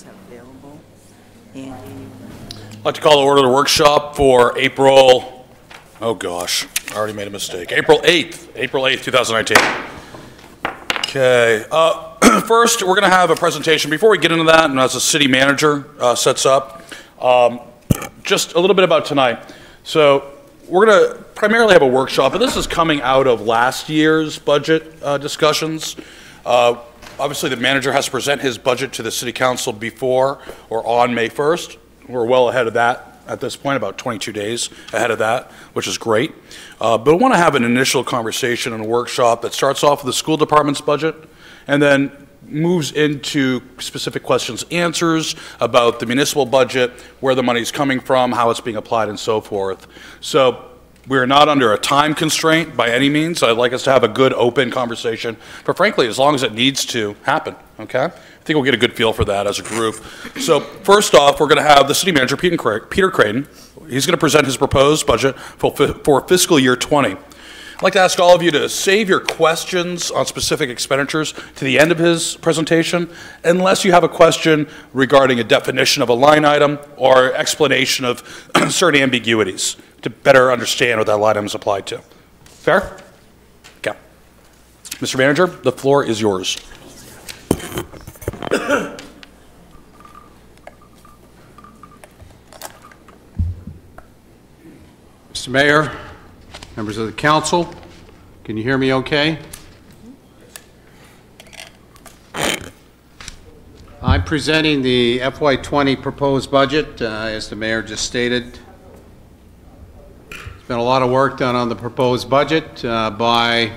items have available. Andy? I'd like to call to order the workshop for April, oh gosh, I already made a mistake. April 8th, 2019. Okay, first we're going to have a presentation. Before we get into that, and as the city manager sets up, just a little bit about tonight. So we're going to primarily have a workshop, and this is coming out of last year's budget discussions. Obviously, the manager has to present his budget to the city council before or on May 1st. We're well ahead of that at this point, about 22 days ahead of that, which is great. But I want to have an initial conversation and a workshop that starts off with the school department's budget and then moves into specific questions, answers about the municipal budget, where the money's coming from, how it's being applied, and so forth. So we're not under a time constraint by any means. I'd like us to have a good, open conversation, but frankly, as long as it needs to happen, okay? I think we'll get a good feel for that as a group. So first off, we're going to have the city manager, Peter Creighton. He's going to present his proposed budget for fiscal year 20. I'd like to ask all of you to save your questions on specific expenditures to the end of his presentation, unless you have a question regarding a definition of a line item or explanation of certain ambiguities to better understand what that line item is applied to. Fair? Okay. Mr. Manager, the floor is yours. Mr. Mayor, members of the council, can you hear me okay? I'm presenting the FY20 proposed budget, as the mayor just stated. There's been a lot of work done on the proposed budget by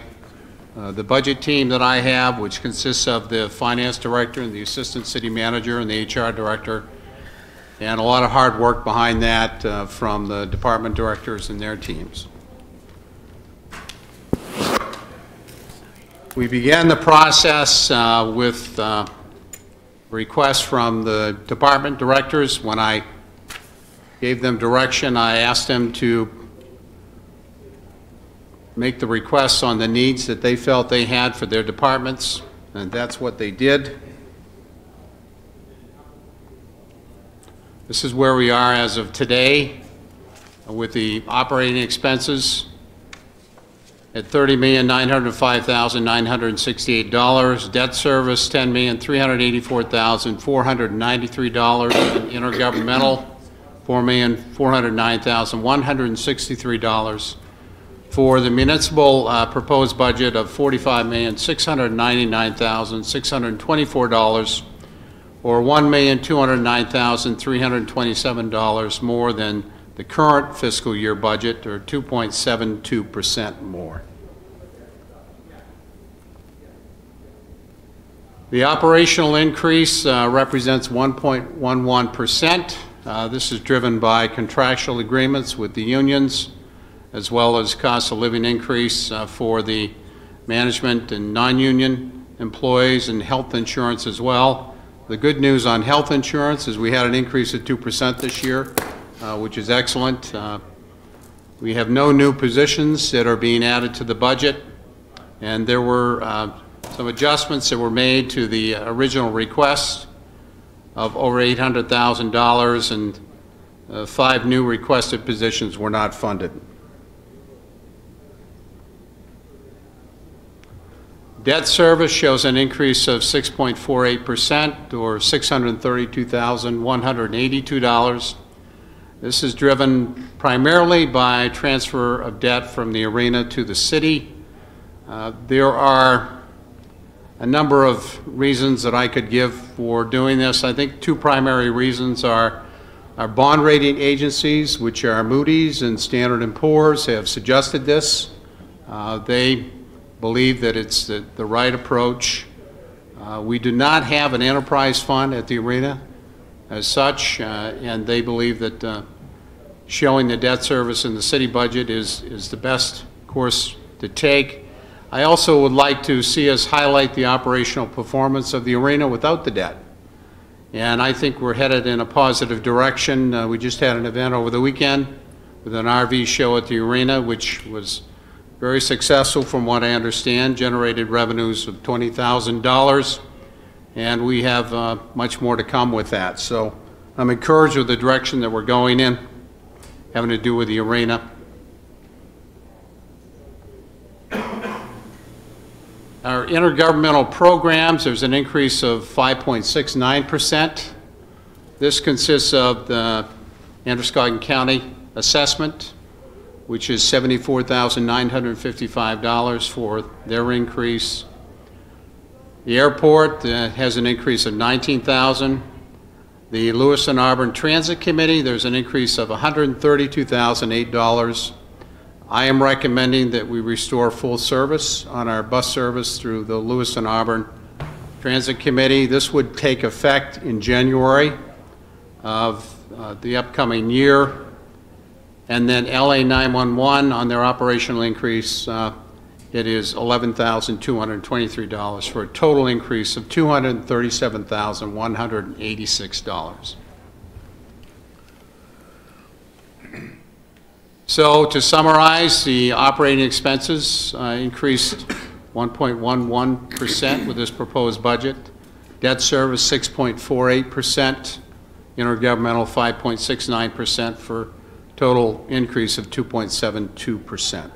the budget team that I have, which consists of the finance director and the assistant city manager and the HR director, and a lot of hard work behind that from the department directors and their teams. We began the process with requests from the department directors. When I gave them direction, I asked them to make the requests on the needs that they felt they had for their departments, and that's what they did. This is where we are as of today with the operating expenses at $30,905,968, debt service $10,384,493, and intergovernmental $4,409,163. For the municipal proposed budget of $45,699,624, or $1,209,327 more than the current fiscal year budget, or 2.72% more. The operational increase represents 1.11%. This is driven by contractual agreements with the unions, as well as cost of living increase for the management and non-union employees, and health insurance as well. The good news on health insurance is we had an increase of 2% this year, which is excellent. We have no new positions that are being added to the budget, and there were some adjustments that were made to the original request of over $800,000, and 5 new requested positions were not funded. Debt service shows an increase of 6.48%, or $632,182. This is driven primarily by transfer of debt from the arena to the city. There are a number of reasons that I could give for doing this. I think 2 primary reasons are our bond rating agencies, which are Moody's and Standard & Poor's, have suggested this. They believe that it's the right approach. We do not have an enterprise fund at the arena as such, and they believe that showing the debt service in the city budget is the best course to take. I also would like to see us highlight the operational performance of the arena without the debt. And I think we're headed in a positive direction. We just had an event over the weekend with an RV show at the arena, which was very successful from what I understand, generated revenues of $20,000. and we have much more to come with that. So I'm encouraged with the direction that we're going in, having to do with the arena. Our intergovernmental programs, there's an increase of 5.69%. This consists of the Androscoggin County assessment, which is $74,955 for their increase. The airport has an increase of $19,000. The Lewis and Auburn Transit Committee, there's an increase of $132,008. I am recommending that we restore full service on our bus service through the Lewis and Auburn Transit Committee. This would take effect in January of the upcoming year. And then LA 911 on their operational increase, it is $11,223 for a total increase of $237,186. So to summarize, the operating expenses increased 1.11% with this proposed budget. Debt service 6.48%, intergovernmental 5.69% for total increase of 2.72%.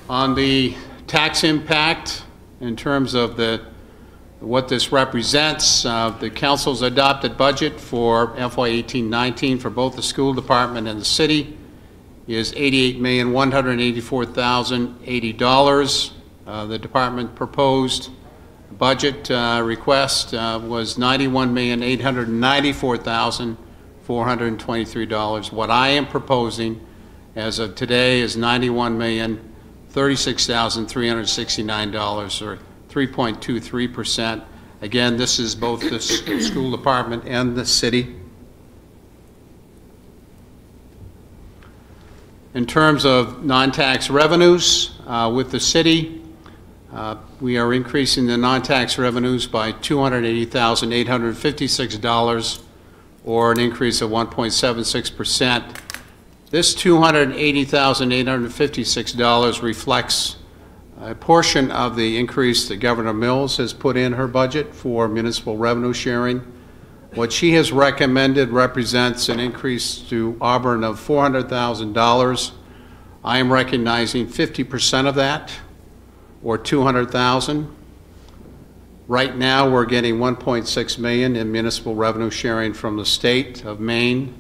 On the tax impact, in terms of what this represents, the council's adopted budget for FY 18-19 for both the school department and the city is $88,184,080. The department proposed budget request was $91,894,423. What I am proposing as of today is $91,036,369, or 3.23%. Again, this is both the school department and the city. In terms of non-tax revenues, with the city, we are increasing the non-tax revenues by $280,856, or an increase of 1.76%. This $280,856 reflects a portion of the increase that Governor Mills has put in her budget for municipal revenue sharing. What she has recommended represents an increase to Auburn of $400,000. I am recognizing 50% of that, or $200,000. Right now, we're getting $1.6 million in municipal revenue sharing from the state of Maine.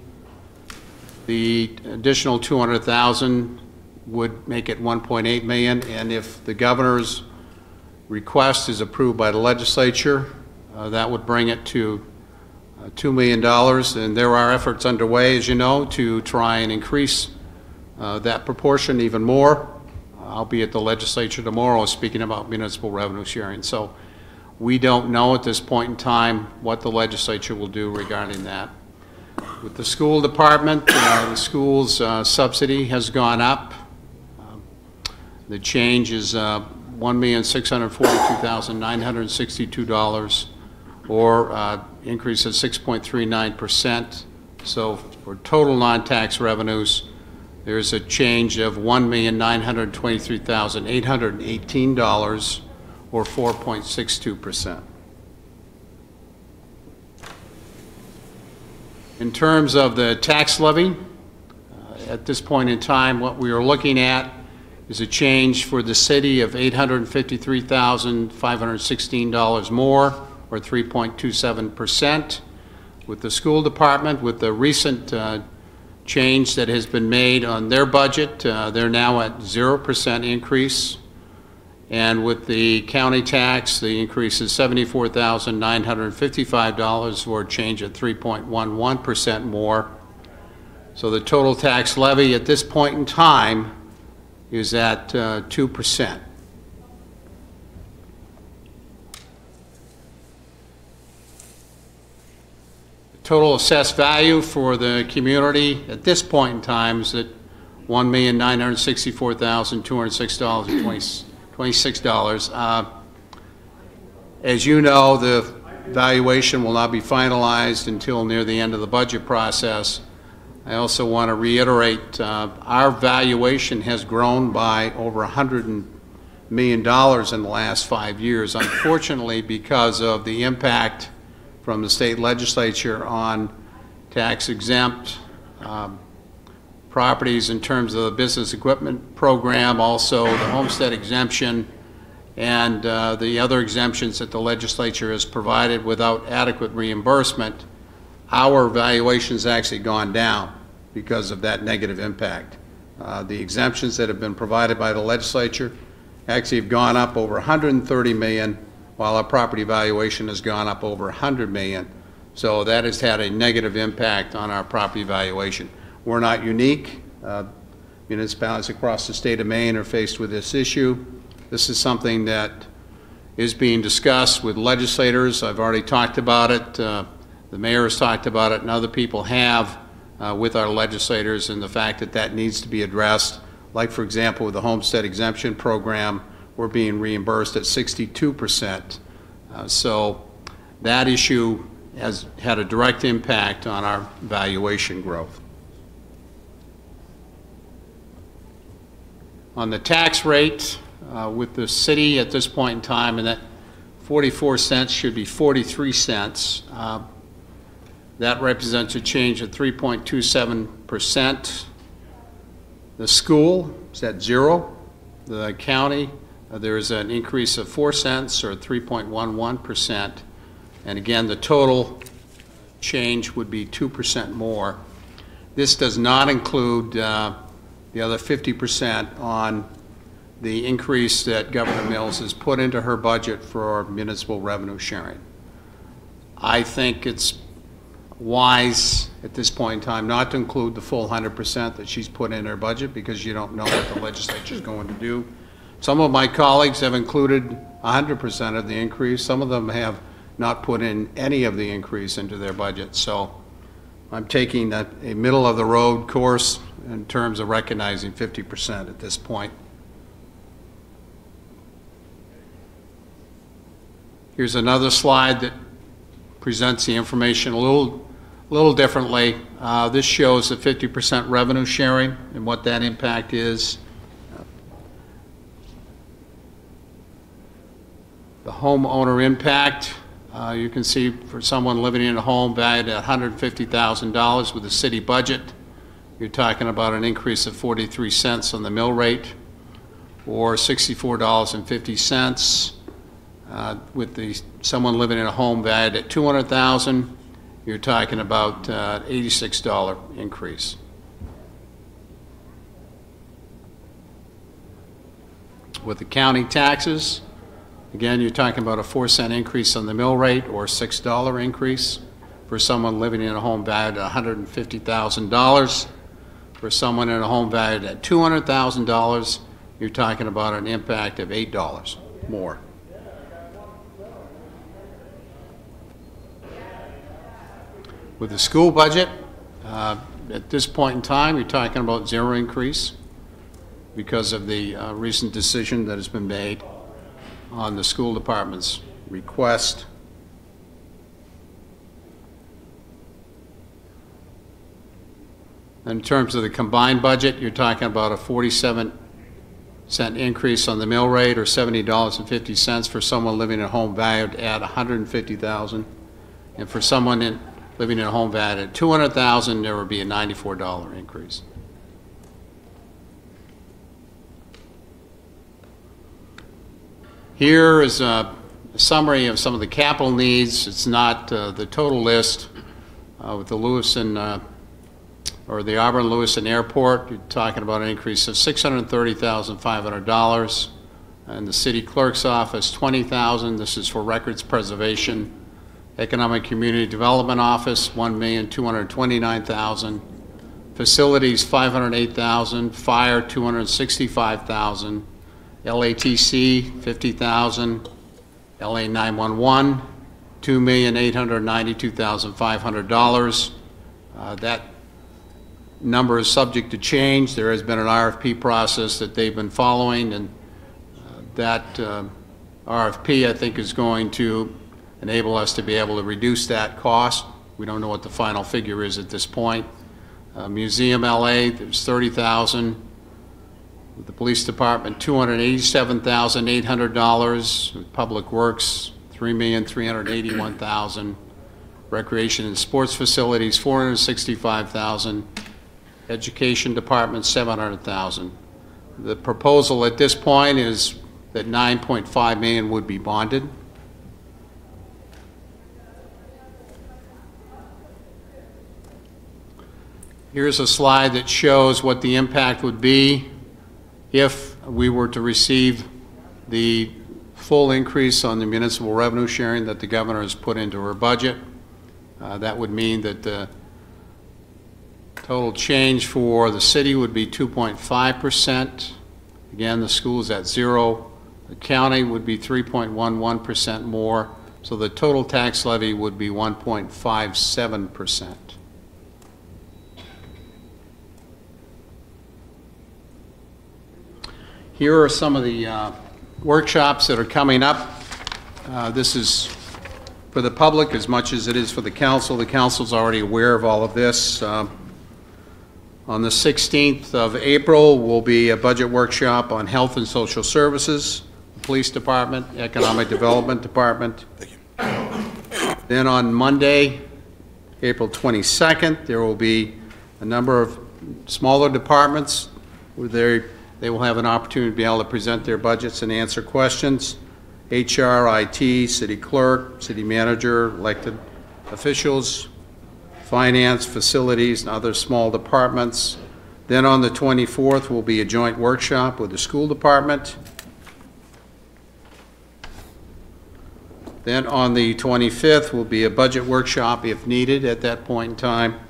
The additional $200,000 would make it $1.8 million, and if the governor's request is approved by the legislature, that would bring it to $2 million. And there are efforts underway, as you know, to try and increase that proportion even more. I'll be at the legislature tomorrow speaking about municipal revenue sharing. So we don't know at this point in time what the legislature will do regarding that. With the school department, the school's subsidy has gone up. The change is $1,642,962, or increase of 6.39%. So for total non-tax revenues, there's a change of $1,923,818, or 4.62%. In terms of the tax levy, at this point in time, what we are looking at is a change for the city of $853,516 more, or 3.27%. With the school department, with the recent change that has been made on their budget, they're now at 0% increase. And with the county tax, the increase is $74,955, or a change at 3.11% more. So the total tax levy at this point in time is at 2%. The total assessed value for the community at this point in time is at $1,964,206.26. As you know, the valuation will not be finalized until near the end of the budget process. I also want to reiterate our valuation has grown by over $100 million in the last 5 years, unfortunately because of the impact from the state legislature on tax-exempt properties in terms of the business equipment program, also the homestead exemption, and the other exemptions that the legislature has provided without adequate reimbursement. Our valuation has actually gone down because of that negative impact. The exemptions that have been provided by the legislature actually have gone up over $130 million, while our property valuation has gone up over $100 million. So that has had a negative impact on our property valuation. We're not unique. Municipalities across the state of Maine are faced with this issue. This is something that is being discussed with legislators. I've already talked about it. The mayor has talked about it, and other people have with our legislators, and the fact that that needs to be addressed. Like, for example, with the homestead exemption program, we're being reimbursed at 62%. So that issue has had a direct impact on our valuation growth. On the tax rate, with the city at this point in time, and that 44 cents should be 43 cents. That represents a change of 3.27%. The school is at 0. The county, there is an increase of 4 cents or 3.11%. And again, the total change would be 2% more. This does not include the other 50% on the increase that Governor Mills has put into her budget for municipal revenue sharing. I think it's wise at this point in time not to include the full 100% that she's put in her budget, because you don't know what the legislature is going to do. Some of my colleagues have included 100% of the increase. Some of them have not put in any of the increase into their budget. So I'm taking a middle-of-the-road course in terms of recognizing 50% at this point. Here's another slide that presents the information a little differently. This shows the 50% revenue sharing and what that impact is. The homeowner impact, you can see for someone living in a home valued at $150,000 with a city budget, you're talking about an increase of 43 cents on the mill rate, or $64.50. With someone living in a home valued at $200,000, you're talking about $86 increase. With the county taxes, again, you're talking about a 4-cent increase on the mill rate, or $6 increase for someone living in a home valued at $150,000. For someone in a home valued at $200,000, you're talking about an impact of $8 more. With the school budget, at this point in time, you're talking about 0 increase because of the recent decision that has been made on the school department's request. In terms of the combined budget, you're talking about a 47-cent increase on the mill rate, or $70.50 for someone living in a home valued at $150,000, and for someone living in a home valued at $200,000, there would be a $94 increase. Here is a summary of some of the capital needs. It's not the total list. With the Lewiston, or the Auburn Lewiston Airport, you're talking about an increase of $630,500. And the city clerk's office, $20,000. This is for records preservation. Economic Community Development Office, $1,229,000. Facilities, $508,000. Fire, $265,000. LATC, $50,000. LA 911, $2,892,500. That number is subject to change. There has been an RFP process that they've been following, and that RFP, I think, is going to enable us to be able to reduce that cost. We don't know what the final figure is at this point. Museum LA, there's $30,000. The police department, $287,800. Public Works, $3,381,000. Recreation and sports facilities, $465,000. Education department, $700,000. The proposal at this point is that $9.5 million would be bonded. Here's a slide that shows what the impact would be if we were to receive the full increase on the municipal revenue sharing that the governor has put into her budget. That would mean that the total change for the city would be 2.5%. Again, the school is at 0. The county would be 3.11% more. So the total tax levy would be 1.57%. Here are some of the workshops that are coming up. This is for the public as much as it is for the council. The council's already aware of all of this. On the 16th of April will be a budget workshop on health and social services, the police department, economic development department. Thank you. Then on Monday, April 22nd, there will be a number of smaller departments where they will have an opportunity to be able to present their budgets and answer questions. HR, IT, city clerk, city manager, elected officials, finance, facilities, and other small departments. Then on the 24th will be a joint workshop with the school department. Then on the 25th will be a budget workshop if needed at that point in time.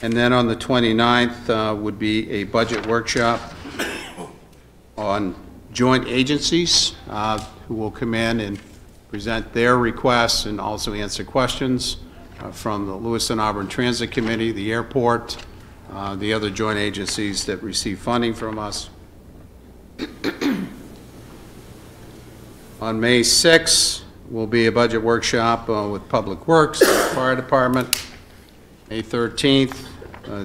And then on the 29th would be a budget workshop on joint agencies who will come in and present their requests and also answer questions from the Lewiston Auburn Transit Committee, the airport, the other joint agencies that receive funding from us. On May 6th will be a budget workshop with Public Works, the Fire Department. May 13th,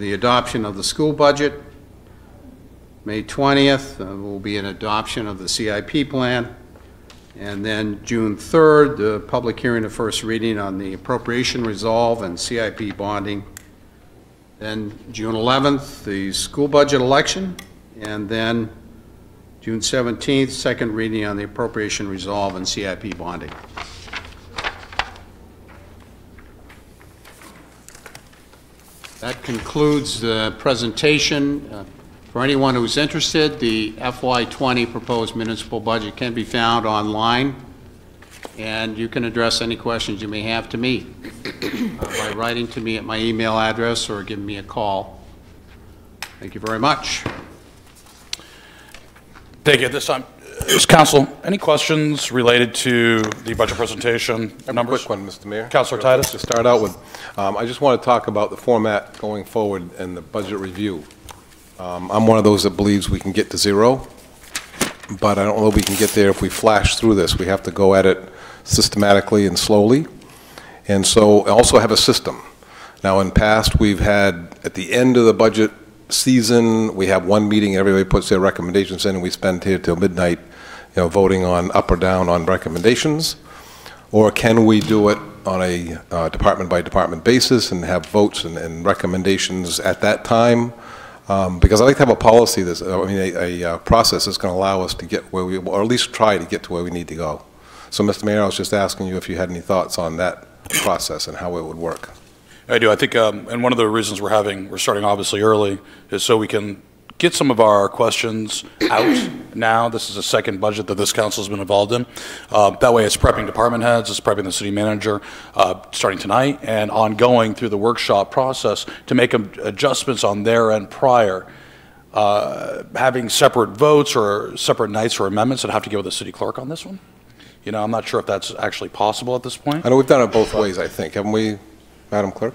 the adoption of the school budget. May 20th will be an adoption of the CIP plan. And then June 3rd, the public hearing of first reading on the appropriation resolve and CIP bonding. Then June 11th, the school budget election. And then June 17th, second reading on the appropriation resolve and CIP bonding. That concludes the presentation. For anyone who's interested, the FY20 proposed municipal budget can be found online, and you can address any questions you may have to me by writing to me at my email address or giving me a call. Thank you very much. Thank you. At this time, Council, any questions related to the budget presentation numbers? Quick one, Mr. Mayor. Councilor Titus. To start out with, I just want to talk about the format going forward and the budget review. I'm one of those that believes we can get to 0, but I don't know if we can get there if we flash through this. We have to go at it systematically and slowly, and so also have a system. Now, in past, we've had, at the end of the budget season, we have one meeting, everybody puts their recommendations in, and we spend here till midnight, voting on up or down on recommendations. Or can we do it on a department-by-department basis and have votes and recommendations at that time? Because I like to have a policy, a process that's going to allow us to get where we, or at least try to get to where we need to go. So, Mr. Mayor, I was just asking you if you had any thoughts on that process and how it would work. I do. I think, and one of the reasons we're starting obviously early is so we can get some of our questions out now. This is the second budget that this council has been involved in. That way it's prepping department heads, it's prepping the city manager starting tonight and ongoing through the workshop process to make adjustments on their end prior. Having separate votes or separate nights or amendments that have to go with the city clerk on this one. I'm not sure if that's actually possible at this point. I know we've done it both ways, I think. Haven't we, Madam Clerk?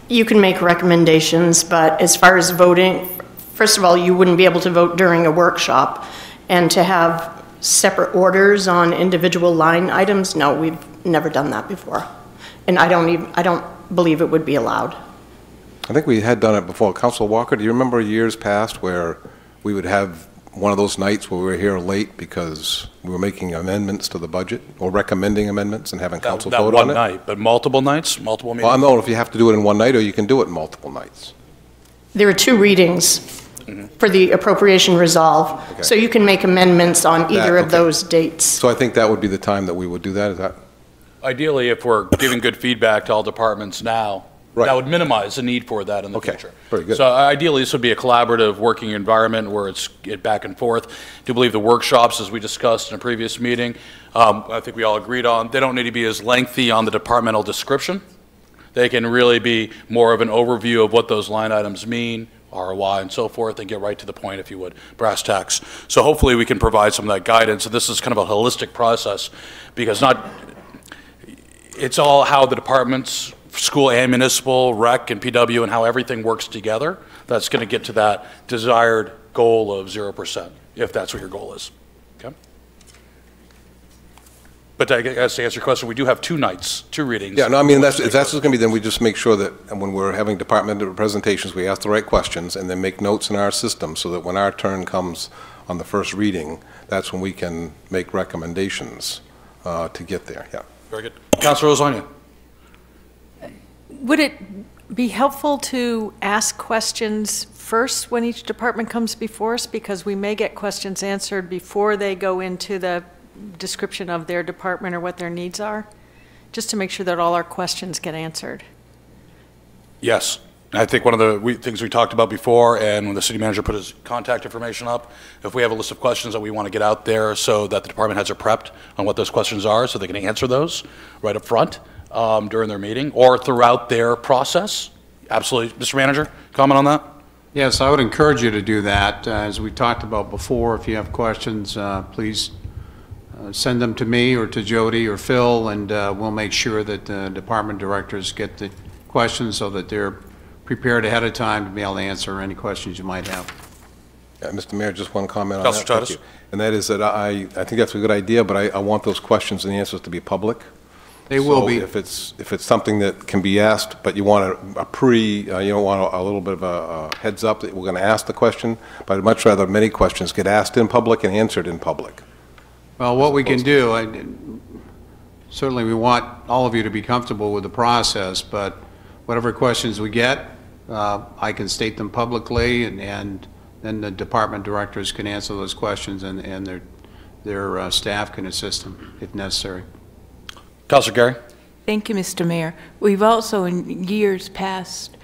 You can make recommendations, but as far as voting, first of all, you wouldn't be able to vote during a workshop. And to have separate orders on individual line items, no, we've never done that before. And I don't believe it would be allowed. I think we had done it before. Council Walker, do you remember years past where we would have one of those nights where we were here late because we were making amendments to the budget or recommending amendments and having council vote on it? That one night, but multiple nights, multiple meetings? Well, I don't know if you have to do it in one night or you can do it in multiple nights. There are 2 readings for the appropriation resolve, Okay. so you can make amendments on either of okay. those dates. So I think that would be the time that we would do that, is that? Ideally, if we're giving good feedback to all departments now, Right. that would minimize the need for that in the Okay, future. very good. So ideally, this would be a collaborative working environment where it's get back and forth. I do believe the workshops, as we discussed in a previous meeting, I think we all agreed on, they don't need to be as lengthy on the departmental description. They can really be more of an overview of what those line items mean, ROI and so forth, and get right to the point, if you would, brass tacks. So hopefully we can provide some of that guidance. And this is kind of a holistic process because it's all how the departments, school and municipal, rec and PW, and how everything works together that's going to get to that desired goal of 0%, if that's what your goal is. Okay? But I guess to answer your question, we do have 2 nights, 2 readings. Yeah, no, I mean, if that's what's going to be, then we just make sure that when we're having departmental presentations, we ask the right questions and then make notes in our system so that when our turn comes on the first reading, that's when we can make recommendations to get there, yeah. Very good. Councilor Rosonia. Would it be helpful to ask questions first when each department comes before us? Because we may get questions answered before they go into the description of their department or what their needs are, just to make sure that all our questions get answered. Yes. I think one of the things we talked about before, and when the city manager put his contact information up, if we have a list of questions that we want to get out there so that the department heads are prepped on what those questions are so they can answer those right up front during their meeting or throughout their process. Absolutely. Mr. Manager, comment on that? Yes, I would encourage you to do that. As we talked about before, if you have questions, please send them to me or to Jody or Phil, and we'll make sure that the department directors get the questions so that they're prepared ahead of time to be able to answer any questions you might have. Yeah, Mr. Mayor, just one comment on Councilor that. Titus. Thank you. And that is that I think that's a good idea, but I want those questions and the answers to be public. They will So be. if it's something that can be asked, but you want you don't want a little bit of a heads up that we're going to ask the question, but I'd much rather many questions get asked in public and answered in public. Well, what we can do, certainly we want all of you to be comfortable with the process, but whatever questions we get, I can state them publicly, and then the department directors can answer those questions, and their staff can assist them if necessary. Councilor Gary. Thank you, Mr. Mayor. We've also, in years past,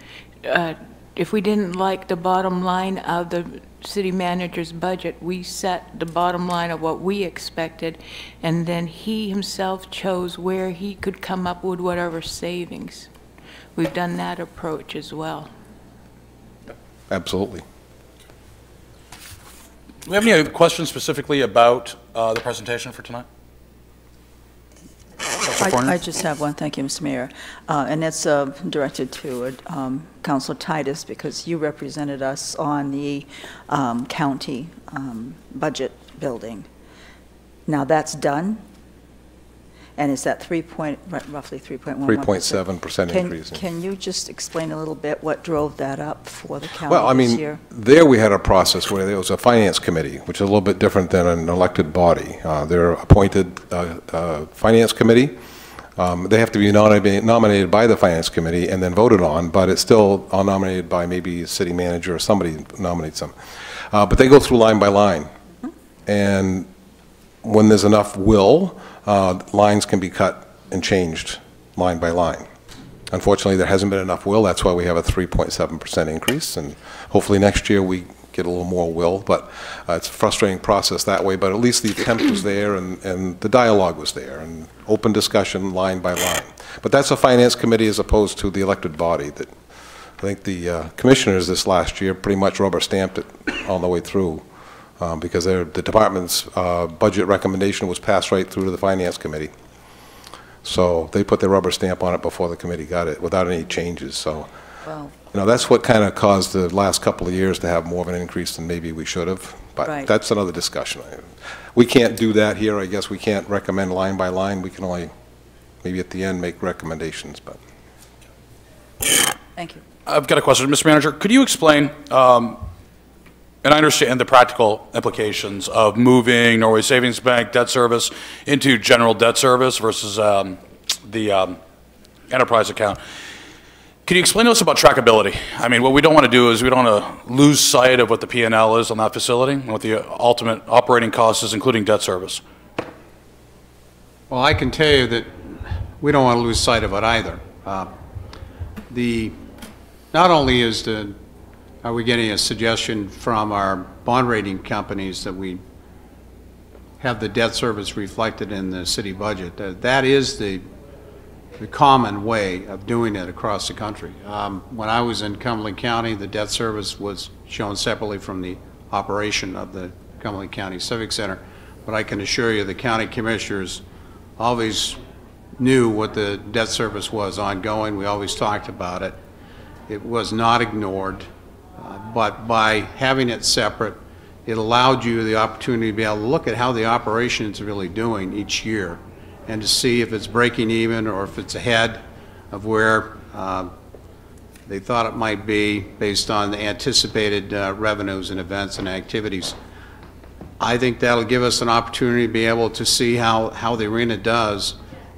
if we didn't like the bottom line of the city manager's budget, we set the bottom line of what we expected, and then he himself chose where he could come up with whatever savings. We've done that approach as well. Absolutely. Do we have any questions specifically about the presentation for tonight? I just have one, thank you, Mr. Mayor. And that's directed to Councilor Titus, because you represented us on the county budget building. Now that's done, and is that roughly 3.1%? 3.7% increase. Can you just explain a little bit what drove that up for the county Well, I this mean, year? there we had a process where there was a finance committee, which is a little bit different than an elected body. They're appointed finance committee. They have to be nominated by the finance committee and then voted on, but it's still all nominated by maybe a city manager or somebody nominates them. But they go through line by line. And when there's enough will, lines can be cut and changed line by line. Unfortunately, there hasn't been enough will. That's why we have a 3.7% increase, and hopefully next year we get a little more will, but it's a frustrating process that way, but at least the attempt was there and the dialogue was there and open discussion line by line. But that's a finance committee as opposed to the elected body. That I think the commissioners this last year pretty much rubber stamped it all the way through. Because the department's budget recommendation was passed right through to the finance committee. So they put their rubber stamp on it before the committee got it without any changes. So, Well, that's what kind of caused the last couple of years to have more of an increase than maybe we should have. But Right. that's another discussion. We can't do that here. I guess we can't recommend line by line. We can only maybe at the end make recommendations. But Thank you. I've got a question. Mr. Manager, could you explain, and I understand the practical implications of moving Norway Savings Bank debt service into general debt service versus the enterprise account. Can you explain to us about trackability? I mean, what we don't want to do is we don't want to lose sight of what the P&L is on that facility and what the ultimate operating cost is, including debt service. Well, I can tell you that we don't want to lose sight of it either. Not only are we getting a suggestion from our bond rating companies that we have the debt service reflected in the city budget, that is the common way of doing it across the country. When I was in Cumberland County, the debt service was shown separately from the operation of the Cumberland County Civic Center. But I can assure you the county commissioners always knew what the debt service was ongoing. We always talked about it. It was not ignored, but by having it separate, it allowed you the opportunity to be able to look at how the operation is really doing each year and to see if it's breaking even or if it's ahead of where they thought it might be based on the anticipated revenues and events and activities. I think that'll give us an opportunity to be able to see how the arena does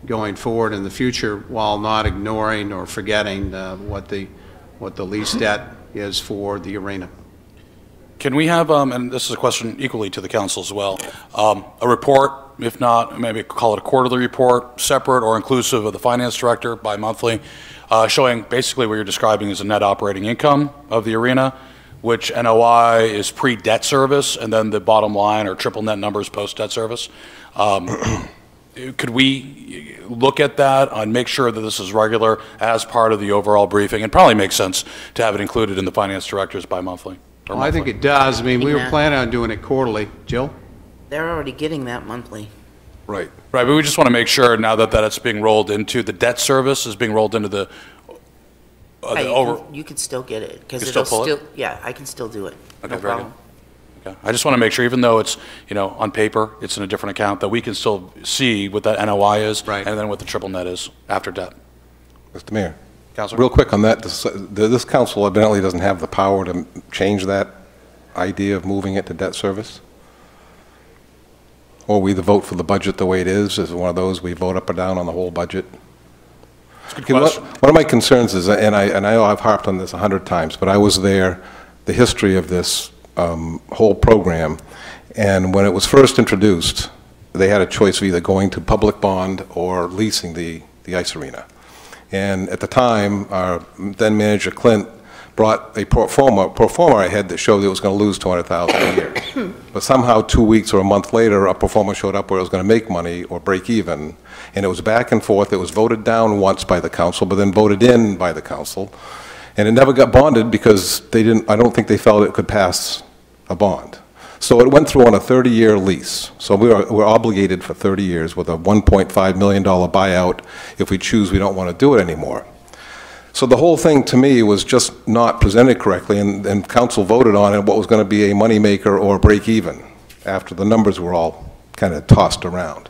going forward in the future while not ignoring or forgetting what the lease debt is for the arena. Can we have, and this is a question equally to the council as well, a report, if not, maybe call it a quarterly report, separate or inclusive of the finance director bi-monthly, showing basically what you're describing as a net operating income of the arena, which NOI is pre-debt service, and then the bottom line or triple net numbers post-debt service. Could we look at that and make sure that this is regular as part of the overall briefing? It probably makes sense to have it included in the finance director's bi-monthly. Well, I think it does. I mean, we were planning on doing it quarterly. Jill? They're already getting that monthly. Right. Right, but we just want to make sure now that it's being rolled into the debt service is being rolled into the You can still get it because You it'll still pull it? yeah, I can still do it. Okay, No very problem. good. Okay. I just want to make sure, even though it's, on paper, it's in a different account, that we can still see what that NOI is, Right. and then what the triple net is after debt. Mr. Mayor. Councilor? Real quick on that, this council evidently doesn't have the power to change that idea of moving it to debt service? Or we either vote for the budget the way it is one of those we vote up or down on the whole budget? One of my concerns is, and I know I've harped on this 100 times, but I was there, the history of this whole program, and when it was first introduced, they had a choice of either going to public bond or leasing the ice arena. And at the time, our then manager Clint brought a pro forma ahead that showed it was going to lose $200,000 a year. But somehow 2 weeks or a month later, a pro forma showed up where it was going to make money or break even. And it was back and forth. It was voted down once by the council, but then voted in by the council. And it never got bonded because I don't think they felt it could pass a bond. So it went through on a 30-year lease. So we're obligated for 30 years with a $1.5 million buyout if we choose we don't want to do it anymore. So the whole thing to me was just not presented correctly, and council voted on it, what was going to be a moneymaker or break even after the numbers were all kind of tossed around.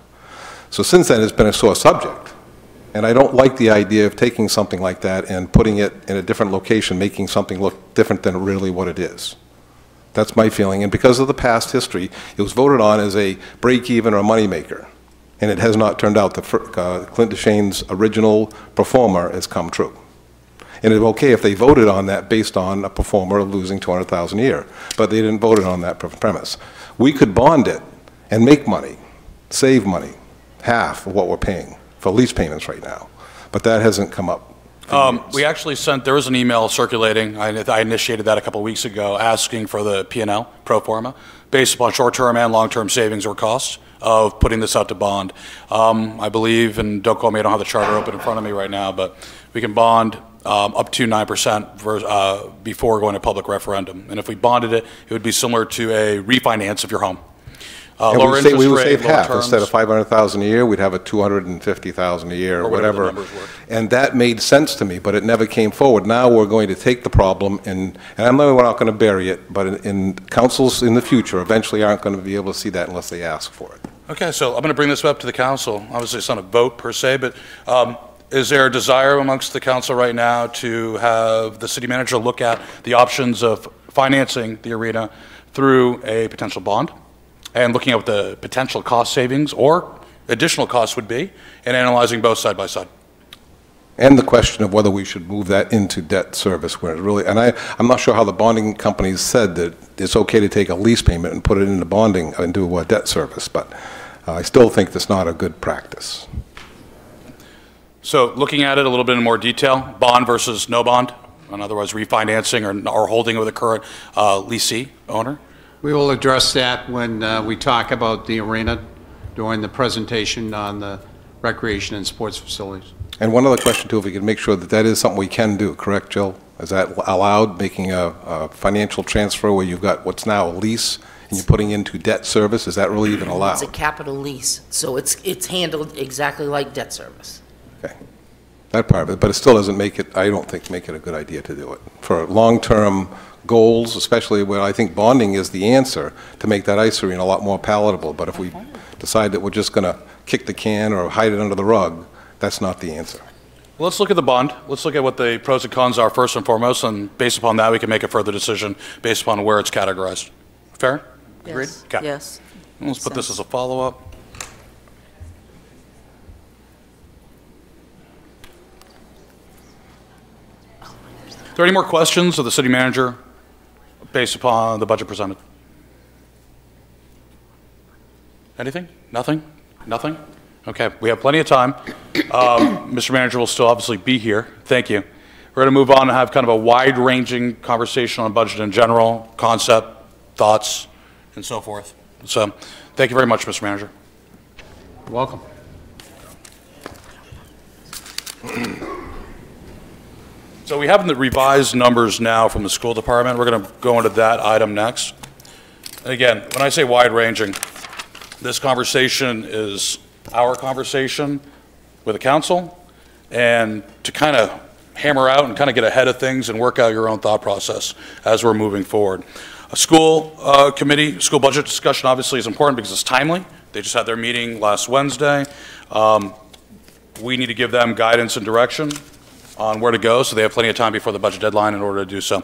So since then it's been a sore subject. And I don't like the idea of taking something like that and putting it in a different location, making something look different than really what it is. That's my feeling, and because of the past history, it was voted on as a break-even or moneymaker, and it has not turned out. Clint Deschain's original performer has come true. And it's okay if they voted on that based on a performer losing $200,000 a year, but they didn't vote it on that premise. We could bond it and make money, save money, half of what we're paying for lease payments right now, but that hasn't come up. We actually there was an email circulating, I initiated that a couple of weeks ago, asking for the P&L, pro forma, based upon short-term and long-term savings or costs of putting this out to bond. I believe, and don't quote me, I don't have the charter open in front of me right now, but we can bond up to 9% before going to public referendum. And if we bonded it, it would be similar to a refinance of your home. And lower interest we would rate, save lower half. terms. Instead of $500,000 a year, we'd have a $250,000 a year or whatever the whatever. numbers were. And that made sense to me, but it never came forward. Now we're going to take the problem, and I'm not going to bury it, but in councils in the future eventually aren't going to be able to see that unless they ask for it. Okay, so I'm going to bring this up to the council. Obviously, it's not a vote per se, but Is there a desire amongst the council right now to have the city manager look at the options of financing the arena through a potential bond and looking at what the potential cost savings or additional costs would be and analyzing both side by side? And the question of whether we should move that into debt service, where it really, and I'm not sure how the bonding companies said that it's okay to take a lease payment and put it into bonding, into debt service, but I still think that's not a good practice. So looking at it a little bit in more detail, bond versus no bond, in other words, refinancing or holding with a current leasee owner? We will address that when we talk about the arena during the presentation on the recreation and sports facilities. And one other question, too, if we could make sure that that is something we can do, correct, Jill? Is that allowed, making a financial transfer where you've got what's now a lease and you're putting into debt service? Is that really even allowed? It's a capital lease, so it's handled exactly like debt service. Okay. That part of it, but it still doesn't make it, I don't think, make it a good idea to do it. For long-term goals, especially where I think bonding is the answer to make that ice arena a lot more palatable. But if we decide that we're just going to kick the can or hide it under the rug, that's not the answer. Well, let's look at the bond. Let's look at what the pros and cons are first and foremost, and based upon that, we can make a further decision based upon where it's categorized. Fair? Agreed? Yes. Okay. Yes. Let's put this as a follow-up. Are there any more questions of the city manager based upon the budget presented? Anything? Nothing? Nothing? Okay, we have plenty of time. Mr. Manager will still obviously be here. Thank you. We're going to move on and have kind of a wide-ranging conversation on budget in general, concept, thoughts, and so forth. So, thank you very much, Mr. Manager. Welcome. So we have the revised numbers now from the school department. We're going to go into that item next. And again, when I say wide-ranging, this conversation is our conversation with the council, and to kind of hammer out and kind of get ahead of things and work out your own thought process as we're moving forward. A school committee, school budget discussion obviously is important because it's timely. They just had their meeting last Wednesday. We need to give them guidance and direction on where to go, so they have plenty of time before the budget deadline in order to do so.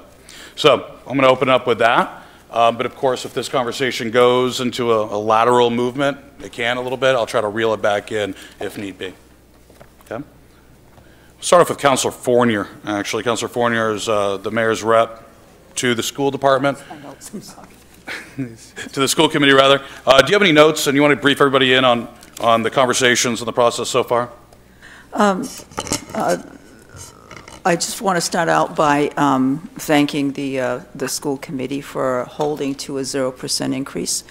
So I'm going to open up with that. But of course, if this conversation goes into a lateral movement, it can a little bit, I'll try to reel it back in if need be. Okay? We'll start off with Councilor Fournier, actually. Councilor Fournier is the mayor's rep to the school department. To the school committee, rather. Do you have any notes, and you want to brief everybody in on the conversations and the process so far? I just want to start out by thanking the school committee for holding to a 0% increase.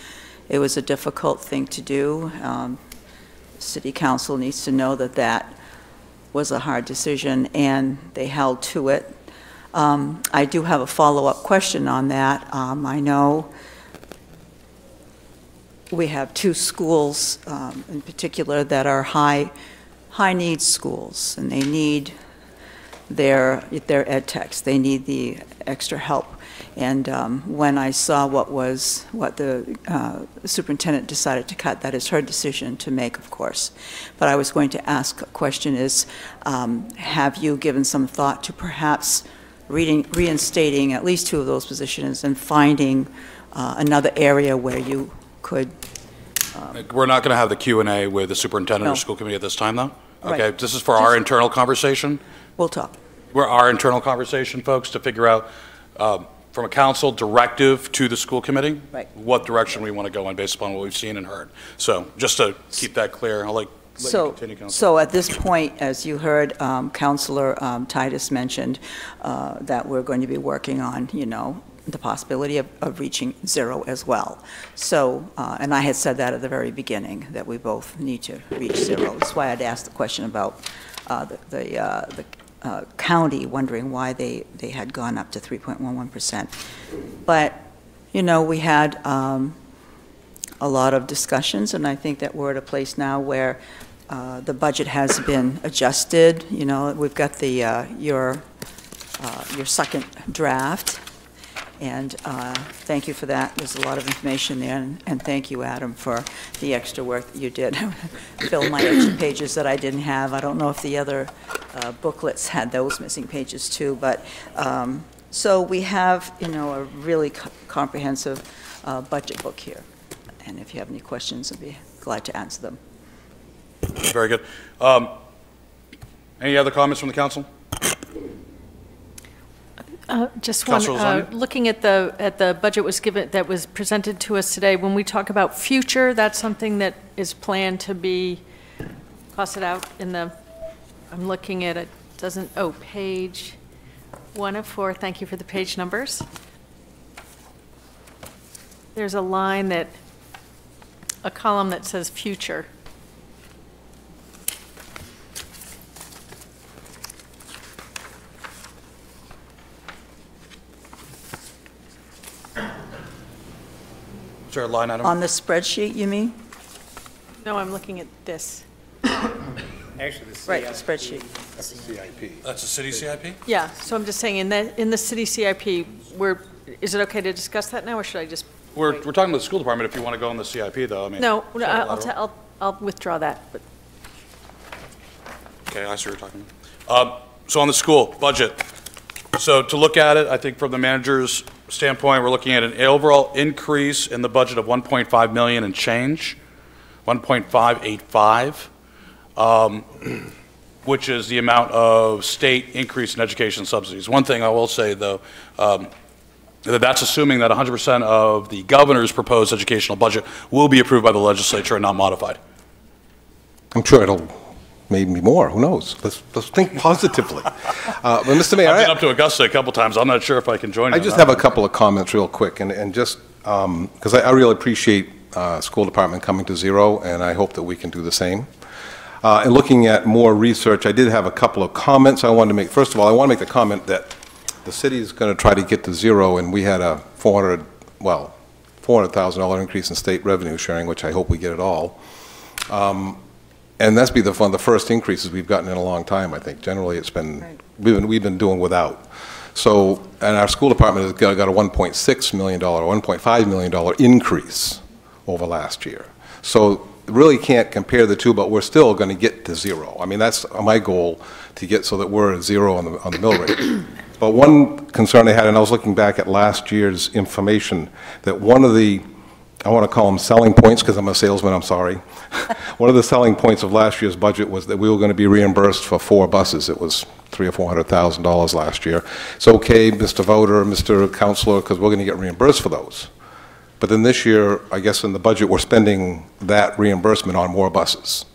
It was a difficult thing to do. City council needs to know that that was a hard decision, and they held to it. I do have a follow-up question on that. I know we have two schools in particular that are high needs schools, and they need their ed techs. They need the extra help. And when I saw what the superintendent decided to cut, that is her decision to make, of course. But I was going to ask a question is, have you given some thought to perhaps reinstating at least two of those positions and finding another area where you could... We're not going to have the Q&A with the superintendent or school committee at this time, though? Okay, Right. This is for our internal conversation? We'll talk. We're our internal conversation, folks, to figure out from a council directive to the school committee, Right. what direction we want to go in based upon what we've seen and heard. So just to keep that clear, I'll let you continue, Councilor. So at this point, as you heard Councilor Titus mentioned, that we're going to be working on, the possibility of reaching zero as well. So, and I had said that at the very beginning, that we both need to reach zero. That's why I'd asked the question about the county, wondering why they had gone up to 3.11%. But, we had a lot of discussions, and I think that we're at a place now where the budget has been adjusted. We've got your second draft, And thank you for that. There's a lot of information there, and thank you, Adam, for the extra work that you did. Fill my extra pages that I didn't have. I don't know if the other booklets had those missing pages too, but so we have, a really comprehensive budget book here. And if you have any questions, I'd be glad to answer them. Very good. Any other comments from the council? Just one, looking at the budget that was presented to us today, when we talk about future, that's something that is planned to be costed out in the, I'm looking at it, page 1 of 4, thank you for the page numbers. There's a line a column that says future. Is there a line item? On the spreadsheet, you mean? No, I'm looking at this. Actually, Right, the spreadsheet. That's a CIP. That's a city CIP? Yeah, so I'm just saying, in the city CIP, is it okay to discuss that now, or should I just? We're talking about the school department if you want to go in the CIP, though. I mean, No, I'll withdraw that, but. Okay, I see what you're talking about. So on the school budget, so to look at it, I think from the manager's standpoint, we're looking at an overall increase in the budget of 1.5 million and change, 1.585, which is the amount of state increase in education subsidies. One thing I will say, though, that's assuming that 100% of the governor's proposed educational budget will be approved by the legislature and not modified. I'm sure it'll maybe more. Who knows? Let's think positively. But Mr. Mayor, I've been up to Augusta a couple times. I'm not sure if I can join you. I just have a couple of comments real quick, and just because I really appreciate school department coming to zero, and I hope that we can do the same. And looking at more research, I did have a couple of comments I wanted to make. First of all, I want to make the comment that the city is going to try to get to zero, and we had a $400,000 increase in state revenue sharing, which I hope we get it all. And that's one of the first increases we've gotten in a long time, I think. Generally, it's been, right. we've been doing without. So, and our school department has got a $1.6 million, $1.5 million increase over last year. So really can't compare the two, but we're still going to get to zero. I mean, that's my goal, to get so that we're at zero on the mill rate. But one concern I had, and I was looking back at last year's information, that one of the, I want to call them selling points because I'm a salesman, I'm sorry. One of the selling points of last year's budget was that we were going to be reimbursed for 4 buses. It was $300,000 or $400,000 last year. It's okay, Mr. Voter, Mr. Counselor, because we're going to get reimbursed for those. But then this year, I guess in the budget, we're spending that reimbursement on more buses.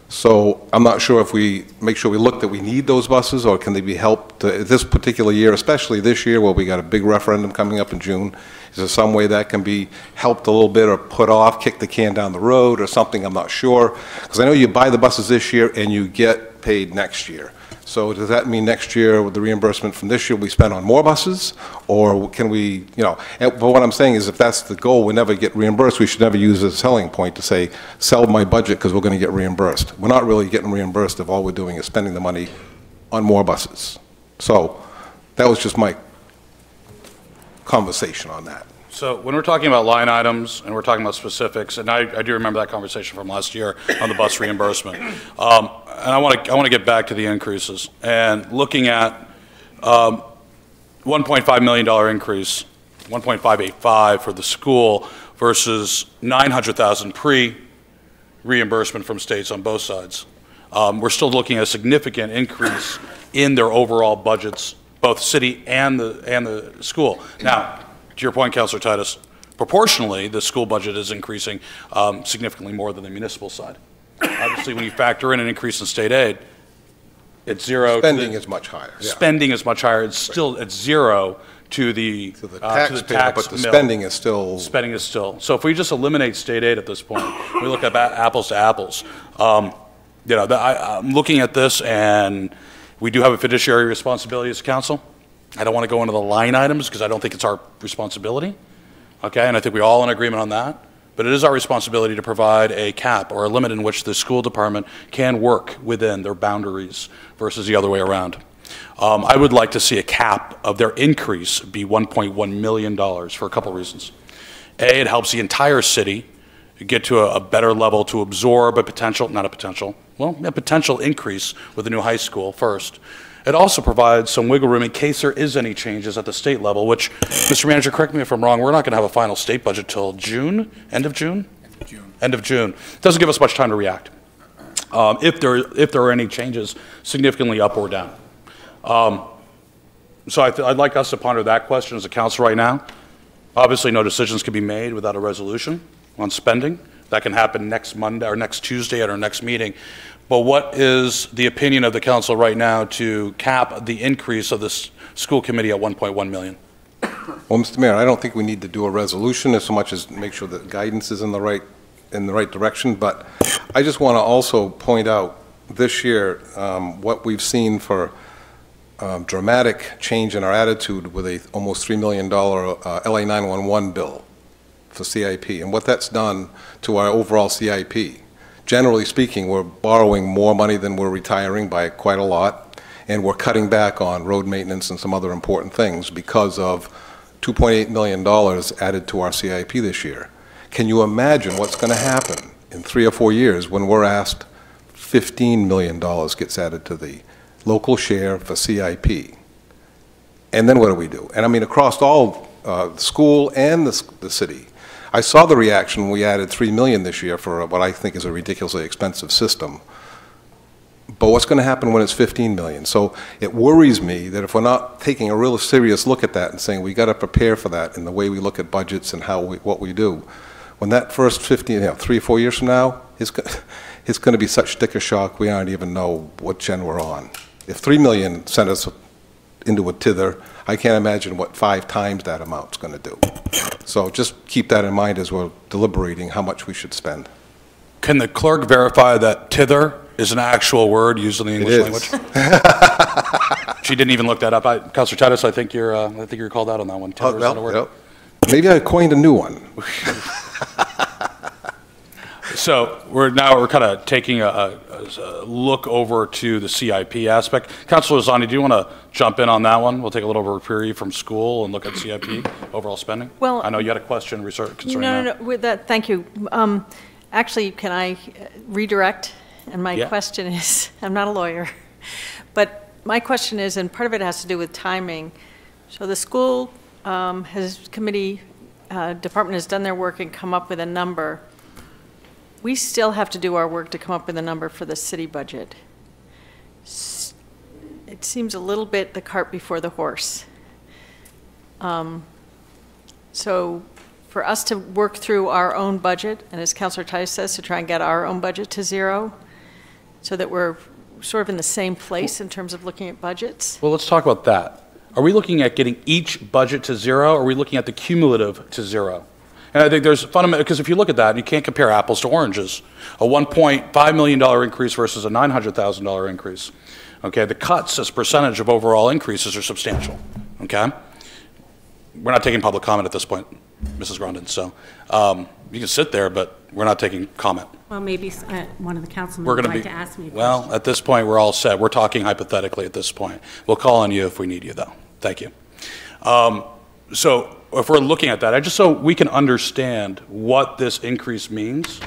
So I'm not sure if we make sure we look that we need those buses, or can they be helped this particular year, especially this year where we got a big referendum coming up in June. Is there some way that can be helped a little bit, or put off, kick the can down the road or something? I'm not sure. Because I know you buy the buses this year and you get paid next year. So does that mean next year with the reimbursement from this year we spend on more buses? Or can we, but what I'm saying is if that's the goal, we never get reimbursed, we should never use as a selling point to say, sell my budget because we're going to get reimbursed. We're not really getting reimbursed if all we're doing is spending the money on more buses. So that was just my conversation on that. So when we're talking about line items and we're talking about specifics, and I do remember that conversation from last year on the bus reimbursement, and I want to get back to the increases and looking at $1.5 million increase, 1.585 for the school versus 900,000 pre-reimbursement from states on both sides. We're still looking at a significant increase in their overall budgets, both city and the school. Now, to your point, Councilor Titus, proportionally, the school budget is increasing significantly more than the municipal side. Obviously, when you factor in an increase in state aid, it's zero. Spending is much higher. Yeah. Spending is much higher. It's still at zero to the tax but the mill. Spending is still. Spending is still. So if we just eliminate state aid at this point, we look at apples to apples. I'm looking at this, and we do have a fiduciary responsibility as a council. I don't want to go into the line items because I don't think it's our responsibility, okay? And I think we're all in agreement on that. But it is our responsibility to provide a cap or a limit in which the school department can work within their boundaries versus the other way around. I would like to see a cap of their increase be $1.1 million for a couple reasons. A, it helps the entire city get to a better level to absorb a potential increase with the new high school first. It also provides some wiggle room in case there is any changes at the state level, which, Mr. Manager, correct me if I'm wrong, we're not going to have a final state budget till June, end of June? End of June. Doesn't give us much time to react. If there are any changes significantly up or down. So I'd like us to ponder that question as a council right now. Obviously, no decisions can be made without a resolution on spending. That can happen next Monday or next Tuesday at our next meeting. But what is the opinion of the council right now to cap the increase of this school committee at 1.1 million? Well, Mr. Mayor, I don't think we need to do a resolution as so much as make sure that guidance is in the right direction. But I just want to also point out this year what we've seen for dramatic change in our attitude with a almost $3 million LA 911 bill for CIP, and what that's done to our overall CIP. Generally speaking, we're borrowing more money than we're retiring by quite a lot, and we're cutting back on road maintenance and some other important things because of $2.8 million added to our CIP this year. Can you imagine what's going to happen in 3 or 4 years when we're asked $15 million gets added to the local share for CIP? And then what do we do? And I mean, across all the school and the city. I saw the reaction when we added $3 million this year for what I think is a ridiculously expensive system. But what's going to happen when it's $15 million? So it worries me that if we're not taking a real serious look at that and saying we got to prepare for that in the way we look at budgets and what we do, when that first 3 or 4 years from now, it's going to be such sticker shock we don't even know what gen we're on. If $3 million sent us into a tither, I can't imagine what 5 times that amount's going to do. So just keep that in mind as we're deliberating how much we should spend. Can the clerk verify that tither is an actual word used in the English language? She didn't even look that up. Councilor Titus, I think you're called out on that one. Tither is not a word. Well, maybe I coined a new one. So we're kind of taking a look over to the CIP aspect. Councilor Zani, do you want to jump in on that one? We'll take a little reprieve from school and look at CIP overall spending. Well, I know you had a question concerning that. No. With that, thank you. Actually, can I redirect? And my question is, I'm not a lawyer, but my question is, and part of it has to do with timing. So the school department has done their work and come up with a number. We still have to do our work to come up with a number for the city budget. It seems a little bit the cart before the horse. So for us to work through our own budget, and as Councilor Tice says, to try and get our own budget to zero, so that we're sort of in the same place in terms of looking at budgets. Well, let's talk about that. Are we looking at getting each budget to zero, or are we looking at the cumulative to zero? And I think there's fundamental, because if you look at that, you can't compare apples to oranges. A $1.5 million increase versus a $900,000 increase. Okay, the cuts as percentage of overall increases are substantial. Okay, we're not taking public comment at this point, Mrs. Grondin. So you can sit there, but we're not taking comment. Well, maybe one of the councilmen would like to ask me a question. Well, at this point, we're all set. We're talking hypothetically at this point. We'll call on you if we need you, though. Thank you. So if we're looking at that, just so we can understand what this increase means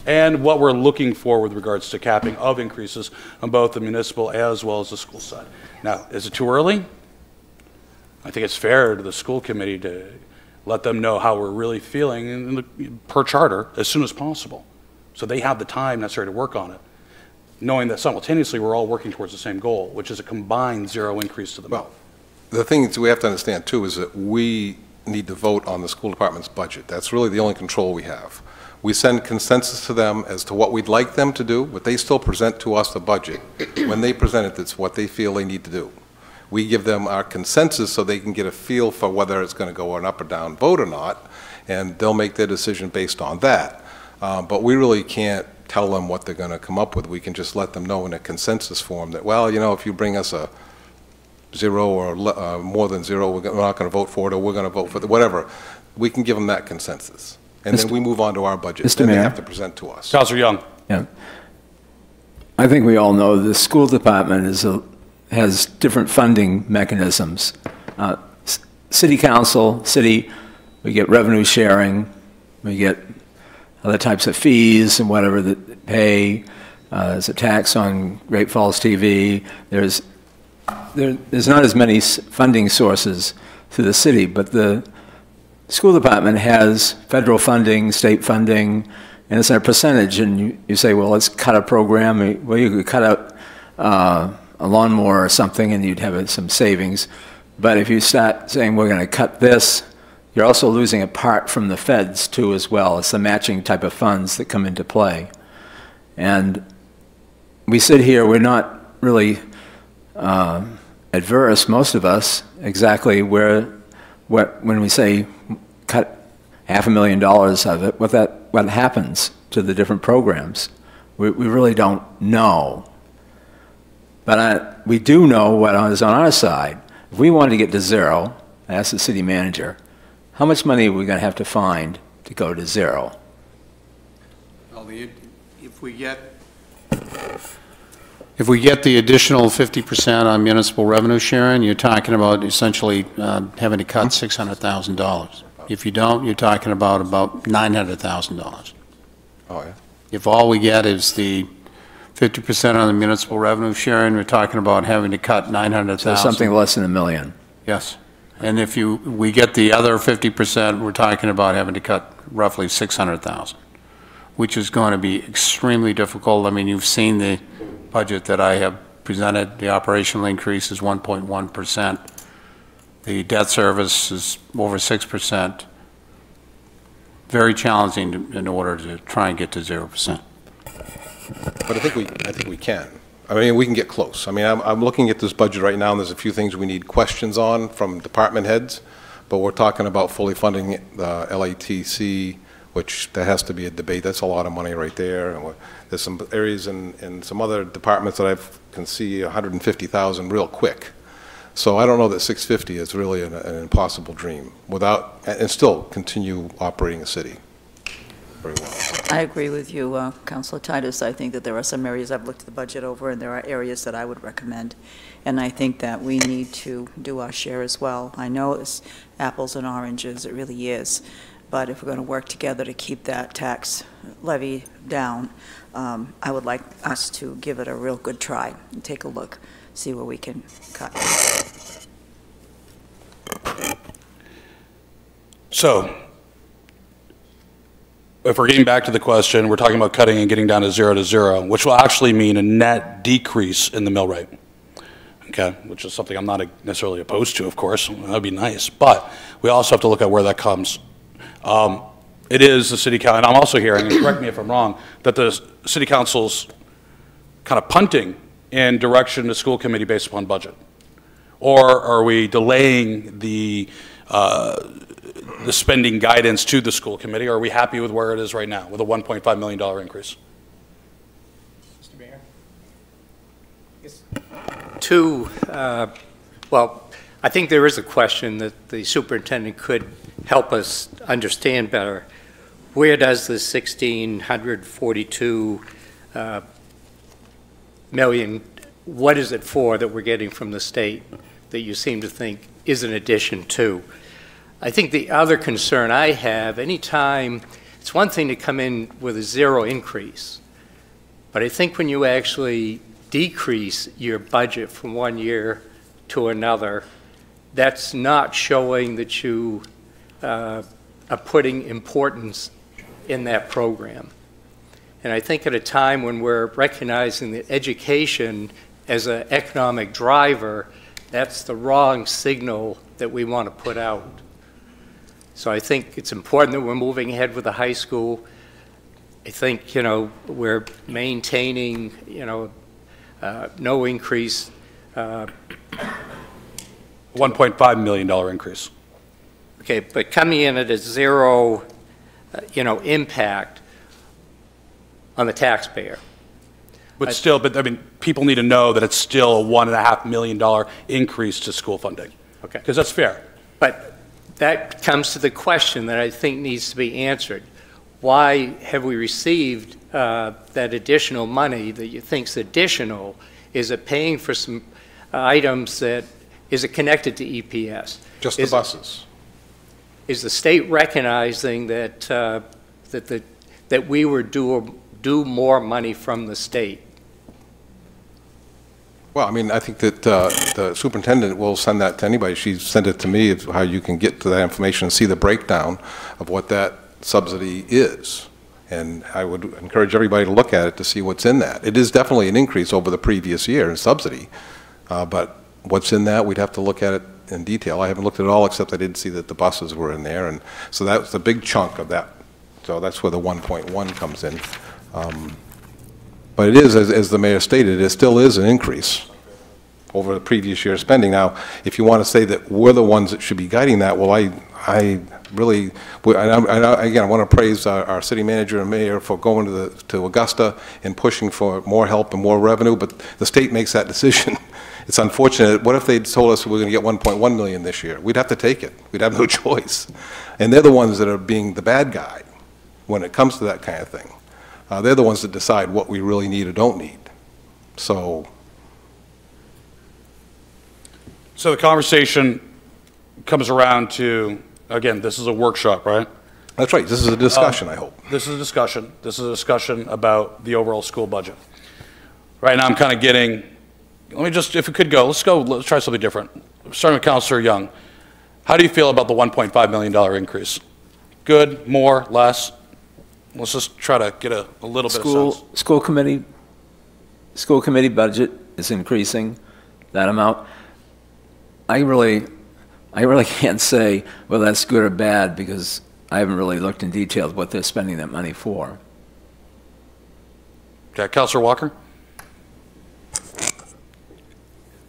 and what we're looking for with regards to capping of increases on both the municipal as well as the school side. Now, is it too early? I think it's fair to the school committee to let them know how we're really feeling per charter as soon as possible, so they have the time necessary to work on it, knowing that simultaneously we're all working towards the same goal, which is a combined zero increase to the bill. The thing that we have to understand, too, is that we need to vote on the school department's budget. That's really the only control we have. We send consensus to them as to what we'd like them to do, but they still present to us the budget. When they present it, it's what they feel they need to do. We give them our consensus so they can get a feel for whether it's going to go an up or down vote or not, and they'll make their decision based on that. But we really can't tell them what they're going to come up with. We can just let them know in a consensus form that, well, you know, if you bring us a 0 or more than 0, we're not going to vote for it, or we're going to vote for it, whatever. We can give them that consensus. And then we move on to our budget. Mr. Then Mayor, they have to present to us. Councilor Young. Yeah. I think we all know the school department has different funding mechanisms. City council, we get revenue sharing, we get other types of fees and whatever that pay. There's a tax on Great Falls TV. There's not as many funding sources to the city, but the school department has federal funding, state funding, and it's a percentage. And you say, well, let's cut a program. Well, you could cut out a lawnmower or something, and you'd have some savings. But if you start saying we're going to cut this, you're also losing a part from the feds too as well. It's the matching type of funds that come into play. And we sit here, we're not really adverse, most of us, exactly when we say cut $500,000 of it, what happens to the different programs. We really don't know. But we do know what is on our side. If we wanted to get to zero, I asked the city manager, how much money are we going to have to find to go to zero? Well, if we get the additional 50% on municipal revenue sharing, you're talking about essentially having to cut $600,000. If you don't, you're talking about $900,000. Oh, yeah. If all we get is the 50% on the municipal revenue sharing, we're talking about having to cut $900,000. So something less than $1 million. Yes. And if we get the other 50%, we're talking about having to cut roughly $600,000, which is going to be extremely difficult. I mean, you've seen the budget that I have presented. The operational increase is 1.1%. The debt service is over 6%. Very challenging in order to try and get to 0%. But I think we can. I mean, we can get close. I mean, I'm looking at this budget right now, and there's a few things we need questions on from department heads, but we're talking about fully funding the LATC, which that has to be a debate. That's a lot of money right there. And there's some areas in some other departments that I can see 150,000 real quick. So I don't know that 650 is really an impossible dream without, and still continue operating a city very well. I agree with you, Councilor Titus. I think that there are some areas I've looked at the budget over, and there are areas that I would recommend. And I think that we need to do our share as well. I know it's apples and oranges, it really is. But if we're going to work together to keep that tax levy down, I would like us to give it a real good try and take a look, see where we can cut. So, if we're getting back to the question, we're talking about cutting and getting down to 0, which will actually mean a net decrease in the mill rate. Okay, which is something I'm not necessarily opposed to, of course. That would be nice. But we also have to look at where that comes. It is the city council, and I'm also hearing, and correct me if I'm wrong, that the city council's kind of punting in direction to school committee based upon budget. Or are we delaying the spending guidance to the school committee, or are we happy with where it is right now with a $1.5 million increase? Mr. Mayor? Yes. Well, I think there is a question that the superintendent could help us understand better. Where does the $1,642 million, what is it for that we're getting from the state that you seem to think is an addition to? I think the other concern I have, anytime, it's one thing to come in with a 0 increase, but I think when you actually decrease your budget from one year to another, that's not showing that you are putting importance in that program. And I think at a time when we're recognizing that education as an economic driver, that's the wrong signal that we want to put out. So I think it's important that we're moving ahead with the high school. I think, we're maintaining, no increase. $1.5 million increase. Okay, but coming in at a 0, impact on the taxpayer. But still, I mean, people need to know that it's still a $1.5 million increase to school funding. Okay. Because that's fair. But that comes to the question that I think needs to be answered. Why have we received that additional money that you think's additional? Is it paying for some items that, is it connected to EPS? Just the buses. Is the state recognizing that, that we were due more money from the state? Well, I mean, I think that the superintendent will send that to anybody. She sent it to me, of how you can get to that information and see the breakdown of what that subsidy is. And I would encourage everybody to look at it to see what's in that. It is definitely an increase over the previous year in subsidy, but what's in that, we'd have to look at it in detail. I haven't looked at it all, except I did see that the buses were in there, and so that was a big chunk of that. So that's where the 1.1 comes in. But it is, as the mayor stated, it still is an increase over the previous year's spending. Now, if you want to say that we're the ones that should be guiding that, well, I really, again, I want to praise our city manager and mayor for going to Augusta and pushing for more help and more revenue, but the state makes that decision. It's unfortunate. What if they told us we're going to get 1.1 million this year? We'd have to take it. We'd have no choice. And they're the ones that are being the bad guy when it comes to that kind of thing. They're the ones that decide what we really need or don't need. So the conversation comes around to, again, this is a workshop, right? That's right. This is a discussion, I hope. This is a discussion. This is a discussion about the overall school budget. Right now I'm kind of getting, let me just, if we could let's try something different. Starting with Councilor Young. How do you feel about the $1.5 million increase? Good, more, less? Let's just try to get a little bit of sense. School committee budget is increasing that amount. I really can't say whether that's good or bad, because I haven't really looked in detail what they're spending that money for. Okay, Councilor Walker?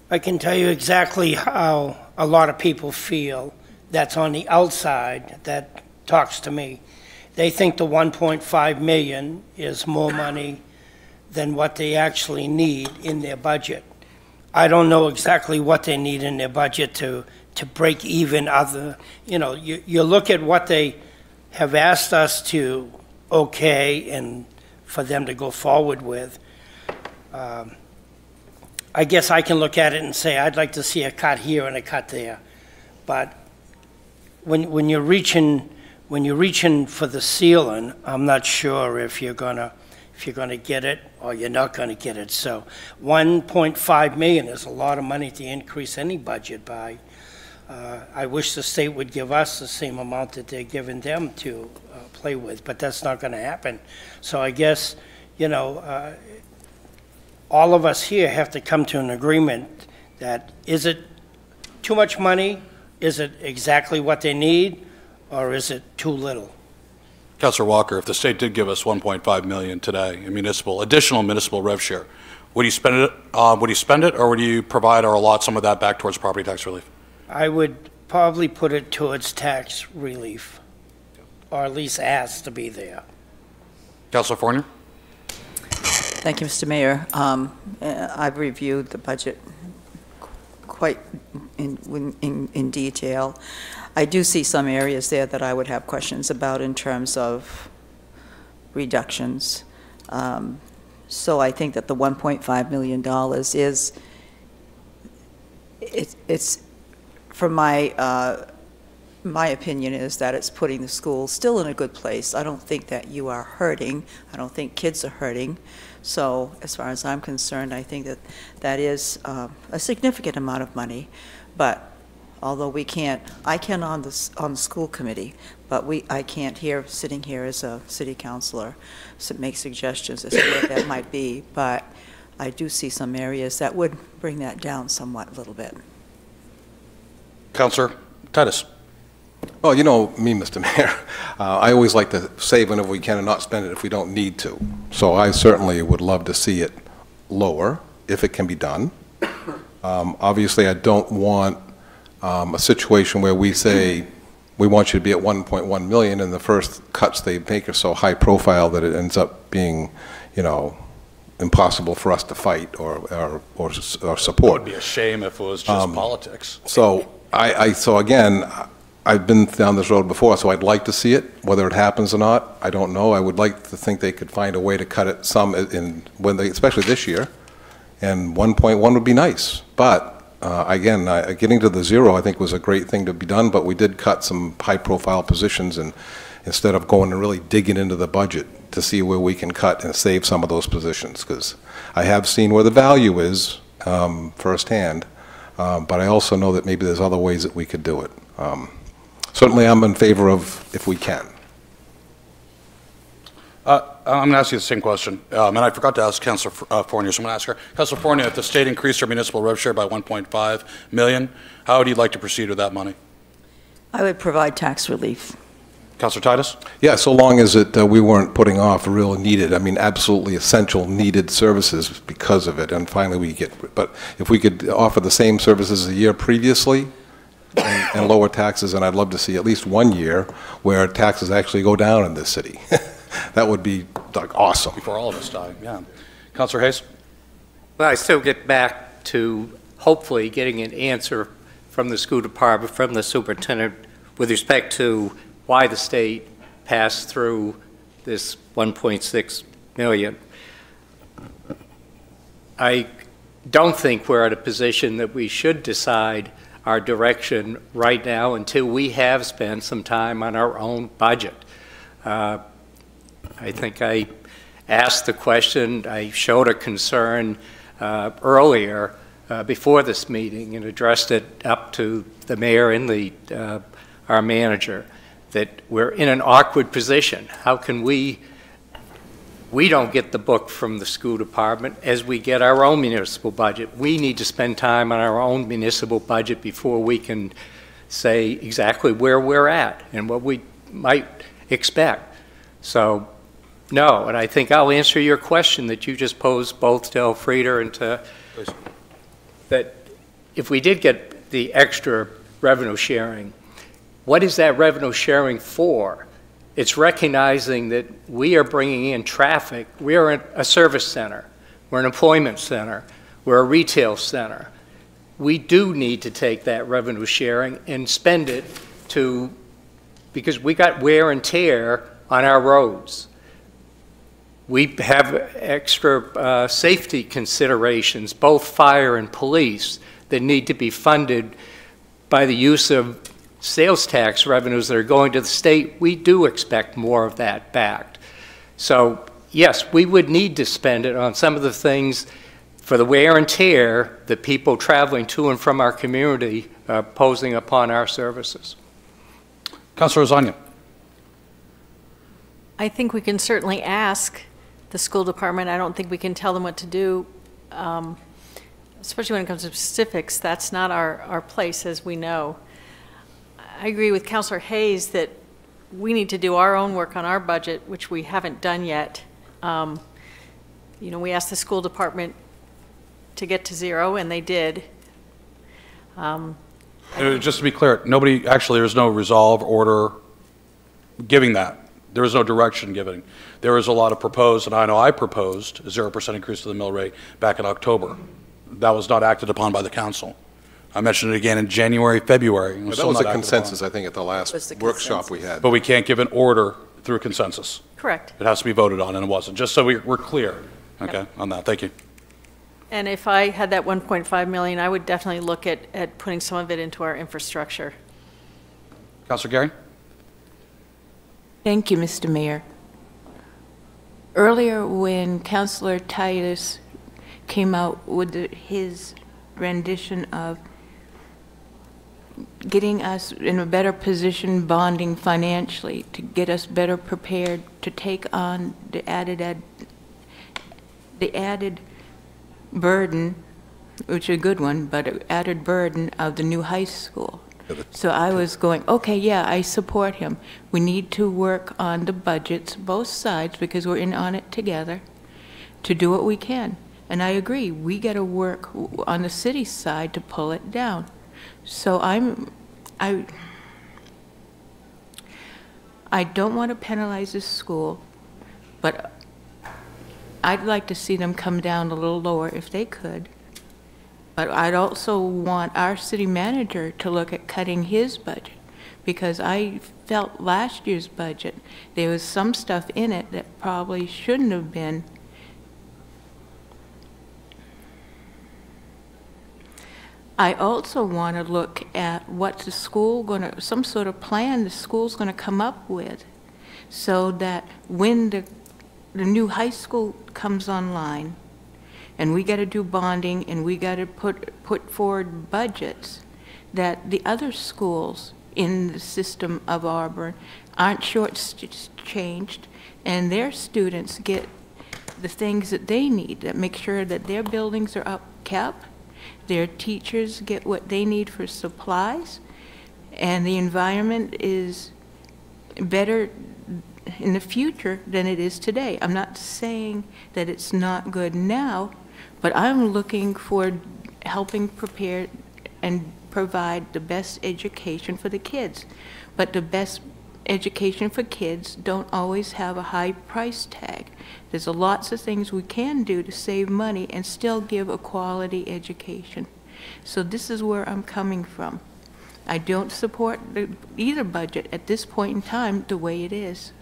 I can tell you exactly how a lot of people feel that's on the outside that talks to me. They think the 1.5 million is more money than what they actually need in their budget. I don't know exactly what they need in their budget to break even other, you look at what they have asked us to okay and for them to go forward with. I guess I can look at it and say, I'd like to see a cut here and a cut there. But when you're reaching for the ceiling, I'm not sure if you're gonna get it or you're not gonna get it. So 1.5 million is a lot of money to increase any budget by. I wish the state would give us the same amount that they're giving them to play with, but that's not gonna happen. So I guess, all of us here have to come to an agreement that, is it too much money? Is it exactly what they need? Or is it too little? Councilor Walker, if the state did give us 1.5 million today in additional municipal rev share, would you spend it? Or would you provide or allot some of that back towards property tax relief? I would probably put it towards tax relief, or at least ask to be there. Councilor Fournier? Thank you, Mr. Mayor. I've reviewed the budget quite in detail. I do see some areas there that I would have questions about in terms of reductions. So I think that the $1.5 million is, it's from my opinion is that it's putting the school still in a good place. I don't think that you are hurting. I don't think kids are hurting. So as far as I'm concerned, I think that that is a significant amount of money. But although I can on the school committee, but I can't sitting here as a city councilor, make suggestions as to what that might be. But I do see some areas that would bring that down somewhat, a little bit. Councilor Titus. Well, you know me, Mr. Mayor. I always like to save whenever we can and not spend it if we don't need to. So I certainly would love to see it lower if it can be done. Obviously, I don't want a situation where we say we want you to be at 1.1 million and the first cuts they make are so high profile that it ends up being, impossible for us to fight or support. It would be a shame if it was just politics. So so again, I've been down this road before, so I'd like to see it. Whether it happens or not, I don't know. I would like to think they could find a way to cut it some especially this year, and 1.1 would be nice. But again, getting to the zero, I think, was a great thing to be done, but we did cut some high-profile positions, and instead of going and really digging into the budget to see where we can cut and save some of those positions, because I have seen where the value is firsthand, but I also know that maybe there's other ways that we could do it. Certainly, I'm in favor of if we can. I'm going to ask you the same question, and I forgot to ask Councilor Fournier, so I'm going to ask her. Councilor Fournier, if the state increased their municipal rev share by $1.5 million, how would you like to proceed with that money? I would provide tax relief. Councilor Titus? Yeah, so long as we weren't putting off real needed, I mean, absolutely essential needed services because of it, and finally we get, but if we could offer the same services a year previously and lower taxes, and I'd love to see at least 1 year where taxes actually go down in this city. That would be like awesome. Before all of us die, yeah. Councilor Hayes? Well, I still get back to hopefully getting an answer from the school department, from the superintendent, with respect to why the state passed through this $1.6 million. I don't think we're at a position that we should decide our direction right now until we have spent some time on our own budget. I think I asked the question, I showed a concern earlier before this meeting and addressed it up to the mayor and our manager, that we're in an awkward position. How can we don't get the book from the school department as we get our own municipal budget. We need to spend time on our own municipal budget before we can say exactly where we're at and what we might expect. So, no, and I think I'll answer your question that you just posed both to Elfrida and to, that if we did get the extra revenue sharing, what is that revenue sharing for? It's recognizing that we are bringing in traffic. We are a service center. We're an employment center. We're a retail center. We do need to take that revenue sharing and spend it because we got wear and tear on our roads. We have extra safety considerations, both fire and police, that need to be funded by the use of sales tax revenues that are going to the state. We do expect more of that back. So, yes, we would need to spend it on some of the things for the wear and tear that people traveling to and from our community are posing upon our services. Councilor Ozania. I think we can certainly ask the school department. I don't think we can tell them what to do, especially when it comes to specifics. That's not our place, as we know. I agree with Councilor Hayes that we need to do our own work on our budget, which we haven't done yet. You know, we asked the school department to get to zero, and they did. Just to be clear, there's no resolve order giving that. There is no direction given. There is a lot of proposed, and I know I proposed a 0% increase to the mill rate back in October. That was not acted upon by the council. I mentioned it again in January, February. That was a consensus, I think, at the last workshop we had. But we can't give an order through consensus. Correct. It has to be voted on, and it wasn't. Just so we're clear, okay, on that. Thank you. And if I had that 1.5 million, I would definitely look at putting some of it into our infrastructure. Councilor Gary? Thank you, Mr. Mayor. Earlier, when Councilor Titus came out with his rendition of getting us in a better position bonding financially to get us better prepared to take on the added burden, which is a good one, but added burden of the new high school. So I was going, okay, yeah, I support him. We need to work on the budgets, both sides, because we're in on it together, to do what we can. And I agree, we got to work on the city side to pull it down. So I don't want to penalize this school, but I'd like to see them come down a little lower if they could. But I'd also want our city manager to look at cutting his budget, because I felt last year's budget, there was some stuff in it that probably shouldn't have been. I also want to look at what the school some sort of plan the school's going to come up with, so that when the new high school comes online, and we got to do bonding, and we got to put forward budgets, that the other schools in the system of Auburn aren't shortchanged, and their students get the things that they need, that make sure that their buildings are kept, their teachers get what they need for supplies, and the environment is better in the future than it is today. I'm not saying that it's not good now, but I'm looking for helping prepare and provide the best education for the kids. But the best education for kids don't always have a high price tag. There's lots of things we can do to save money and still give a quality education. So this is where I'm coming from. I don't support either budget at this point in time the way it is.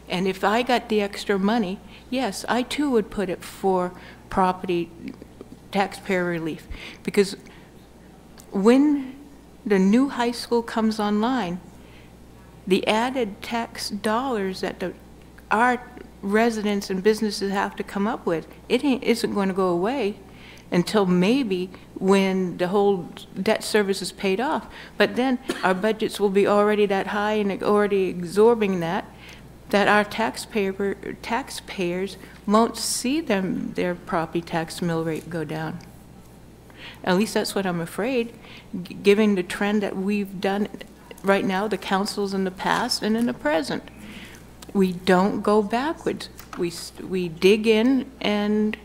And if I got the extra money, yes, I too would put it for property taxpayer relief. Because when the new high school comes online, the added tax dollars that our residents and businesses have to come up with, isn't going to go away until maybe when the whole debt service is paid off. But then our budgets will be already that high and already absorbing that our taxpayers won't see their property tax mill rate go down. At least that's what I'm afraid, given the trend that we've done right now, the councils in the past and in the present. We don't go backwards. We dig in and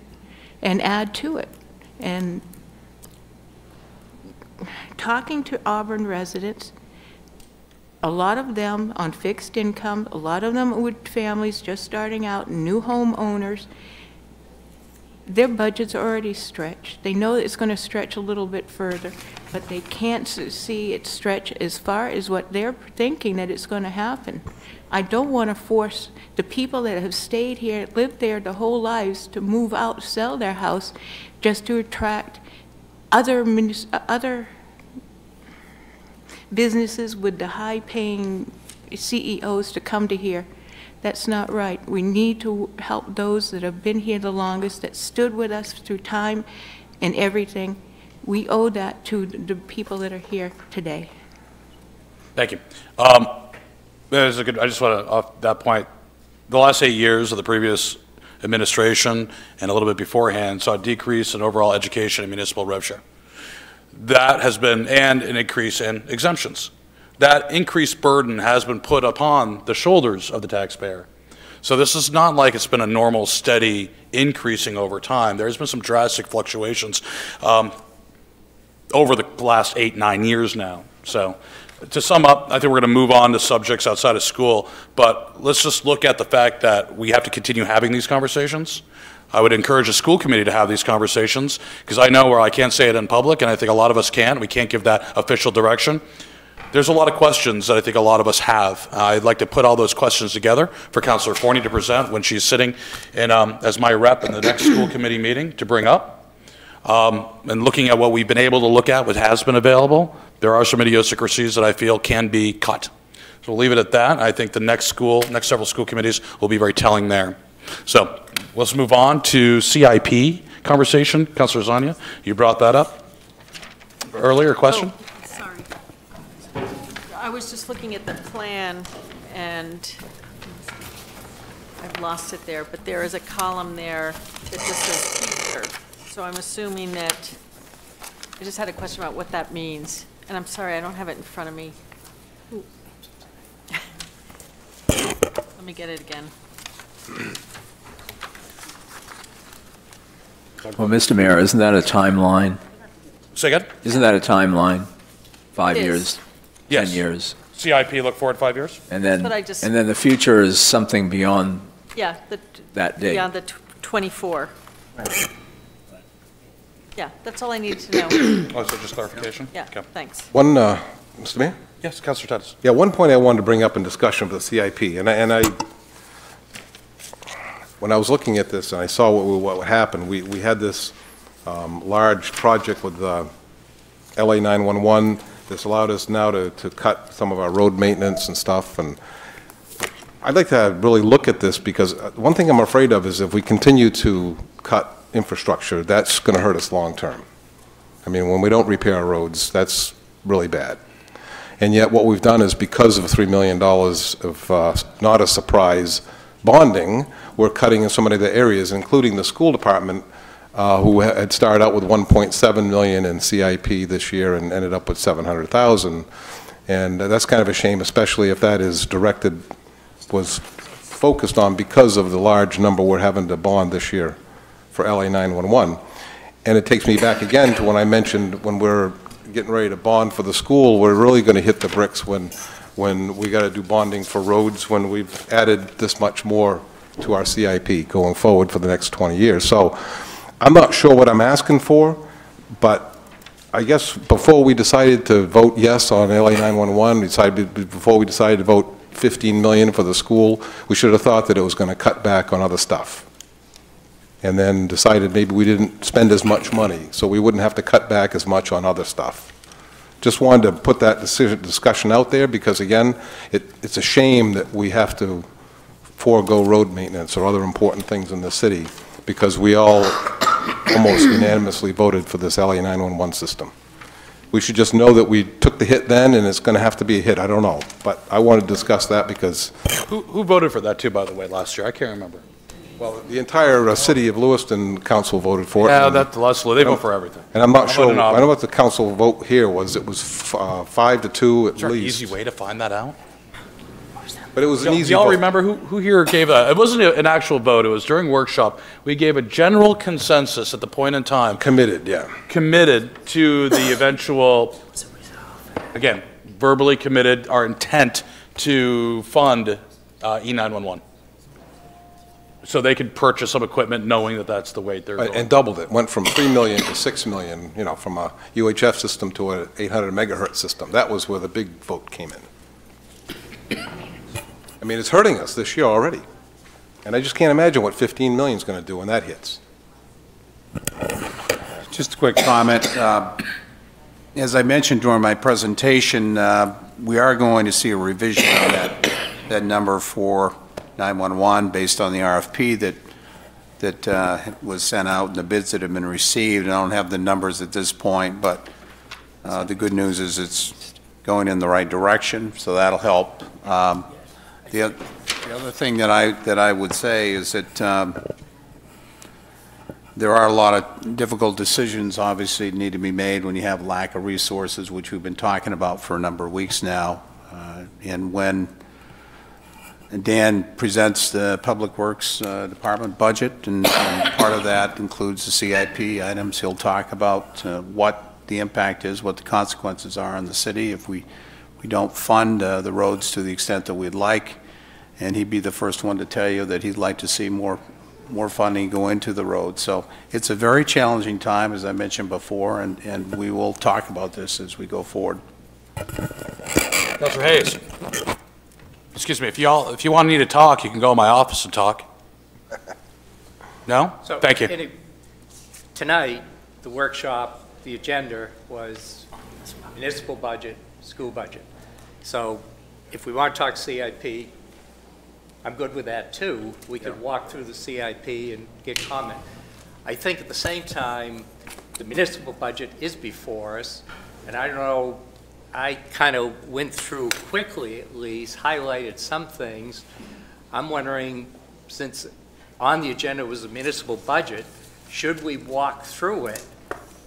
add to it. And talking to Auburn residents, a lot of them on fixed income, a lot of them with families just starting out, new homeowners, their budgets are already stretched. They know it's going to stretch a little bit further, but they can't see it stretch as far as what they're thinking that it's going to happen. I don't want to force the people that have stayed here, lived there their whole lives, to move out, sell their house, just to attract other businesses with the high-paying CEOs to come to here. That's not right. We need to help those that have been here the longest, that stood with us through time and everything. We owe that to the people that are here today. Thank you. That is a good, I just want to, off that point, the last 8 years of the previous administration and a little bit beforehand saw a decrease in overall education and municipal rev share. That has been, and an increase in exemptions. That increased burden has been put upon the shoulders of the taxpayer. So this is not like it's been a normal, steady increasing over time. There's been some drastic fluctuations over the last 8-9 years now. So to sum up, I think we're going to move on to subjects outside of school, but let's just look at the fact that we have to continue having these conversations. I would encourage the school committee to have these conversations, because I know where I can't say it in public, and I think a lot of us can't. We can't give that official direction. There's a lot of questions that I think a lot of us have. I'd like to put all those questions together for Councilor Forney to present when she's sitting in, as my rep in the next school committee meeting to bring up. And looking at what we've been able to look at, what has been available, there are some idiosyncrasies that I feel can be cut. So we'll leave it at that. I think the next several school committees will be very telling there. So let's move on to CIP conversation. Councilor Zania, you brought that up earlier. Question? Oh, sorry. I was just looking at the plan and I've lost it there, but there is a column there that just says teacher. So I'm assuming that, I just had a question about what that means. And I'm sorry, I don't have it in front of me. Let me get it again. Well, Mr. Mayor, isn't that a timeline? Say again? Isn't that a timeline? 5 years, yes. 10 years? CIP, look forward 5 years? And then, and then the future is something beyond that date. Beyond the 24. Right. Yeah, that's all I need to know. Oh, so just clarification? Yeah, okay. Thanks. One, Mr. Mayor? Yes, Councilor Titus. Yeah, one point I wanted to bring up in discussion for the CIP, when I was looking at this and I saw what happened, we had this large project with LA 911 that's allowed us now to cut some of our road maintenance and stuff. And I'd like to really look at this, because one thing I'm afraid of is if we continue to cut infrastructure, that's going to hurt us long term. I mean, when we don't repair our roads, that's really bad. And yet what we've done is, because of $3 million of not a surprise bonding, we're cutting in so many other areas, including the school department, who had started out with 1.7 million in CIP this year and ended up with 700,000. And that's kind of a shame, especially if that is was focused on because of the large number we're having to bond this year for LA 911. And it takes me back again to when I mentioned when we're getting ready to bond for the school, we're really going to hit the bricks when we got to do bonding for roads, when we've added this much more to our CIP going forward for the next 20 years. So I'm not sure what I'm asking for, but I guess before we decided to vote yes on LA 911, before we decided to vote 15 million for the school, we should have thought that it was going to cut back on other stuff. And then decided maybe we didn't spend as much money, so we wouldn't have to cut back as much on other stuff. Just wanted to put that discussion out there, because again, it's a shame that we have to forego road maintenance or other important things in the city, because we all almost unanimously voted for this LA 911 system. We should just know that we took the hit then, and it's going to have to be a hit. I don't know, but I want to discuss that because... Who voted for that too, by the way, last year? I can't remember. Well, the entire city of Lewiston council voted for it. Yeah, that's Leslie. They vote for everything. And I'm not sure. I know what the council vote here was. It was 5-2 at least. Is there an easy way to find that out? But it was an easy vote. vote. Y'all remember who here gave a? It wasn't an actual vote. It was during workshop. We gave a general consensus at the point in time. Committed, yeah. Committed to the eventual. Again, verbally committed our intent to fund E911. So they could purchase some equipment knowing that that's the way they're going. And doubled it. Went from 3 million to 6 million, you know, from a UHF system to an 800 megahertz system. That was where the big vote came in. I mean, it's hurting us this year already. And I just can't imagine what 15 million is going to do when that hits. Just a quick comment. As I mentioned during my presentation, we are going to see a revision on that number for 911 based on the RFP that was sent out and the bids that have been received. And I don't have the numbers at this point, but the good news is it's going in the right direction, so that'll help. The other thing that I would say is that there are a lot of difficult decisions obviously need to be made when you have lack of resources, which we've been talking about for a number of weeks now. And when Dan presents the Public Works Department budget, and part of that includes the CIP items, he'll talk about what the impact is, what the consequences are in the city if we don't fund the roads to the extent that we'd like. And he'd be the first one to tell you that he'd like to see more funding go into the road. So it's a very challenging time, as I mentioned before, and we will talk about this as we go forward. Councilor Hayes. Excuse me, if you want me to talk, you can go in my office and talk. No? So, thank you. Tonight, the workshop, the agenda was municipal budget, school budget. So if we want to talk CIP, I'm good with that too. We could walk through the CIP and get comment. I think at the same time, the municipal budget is before us, and I don't know, I kind of went through quickly at least, highlighted some things. I'm wondering, since on the agenda was the municipal budget, should we walk through it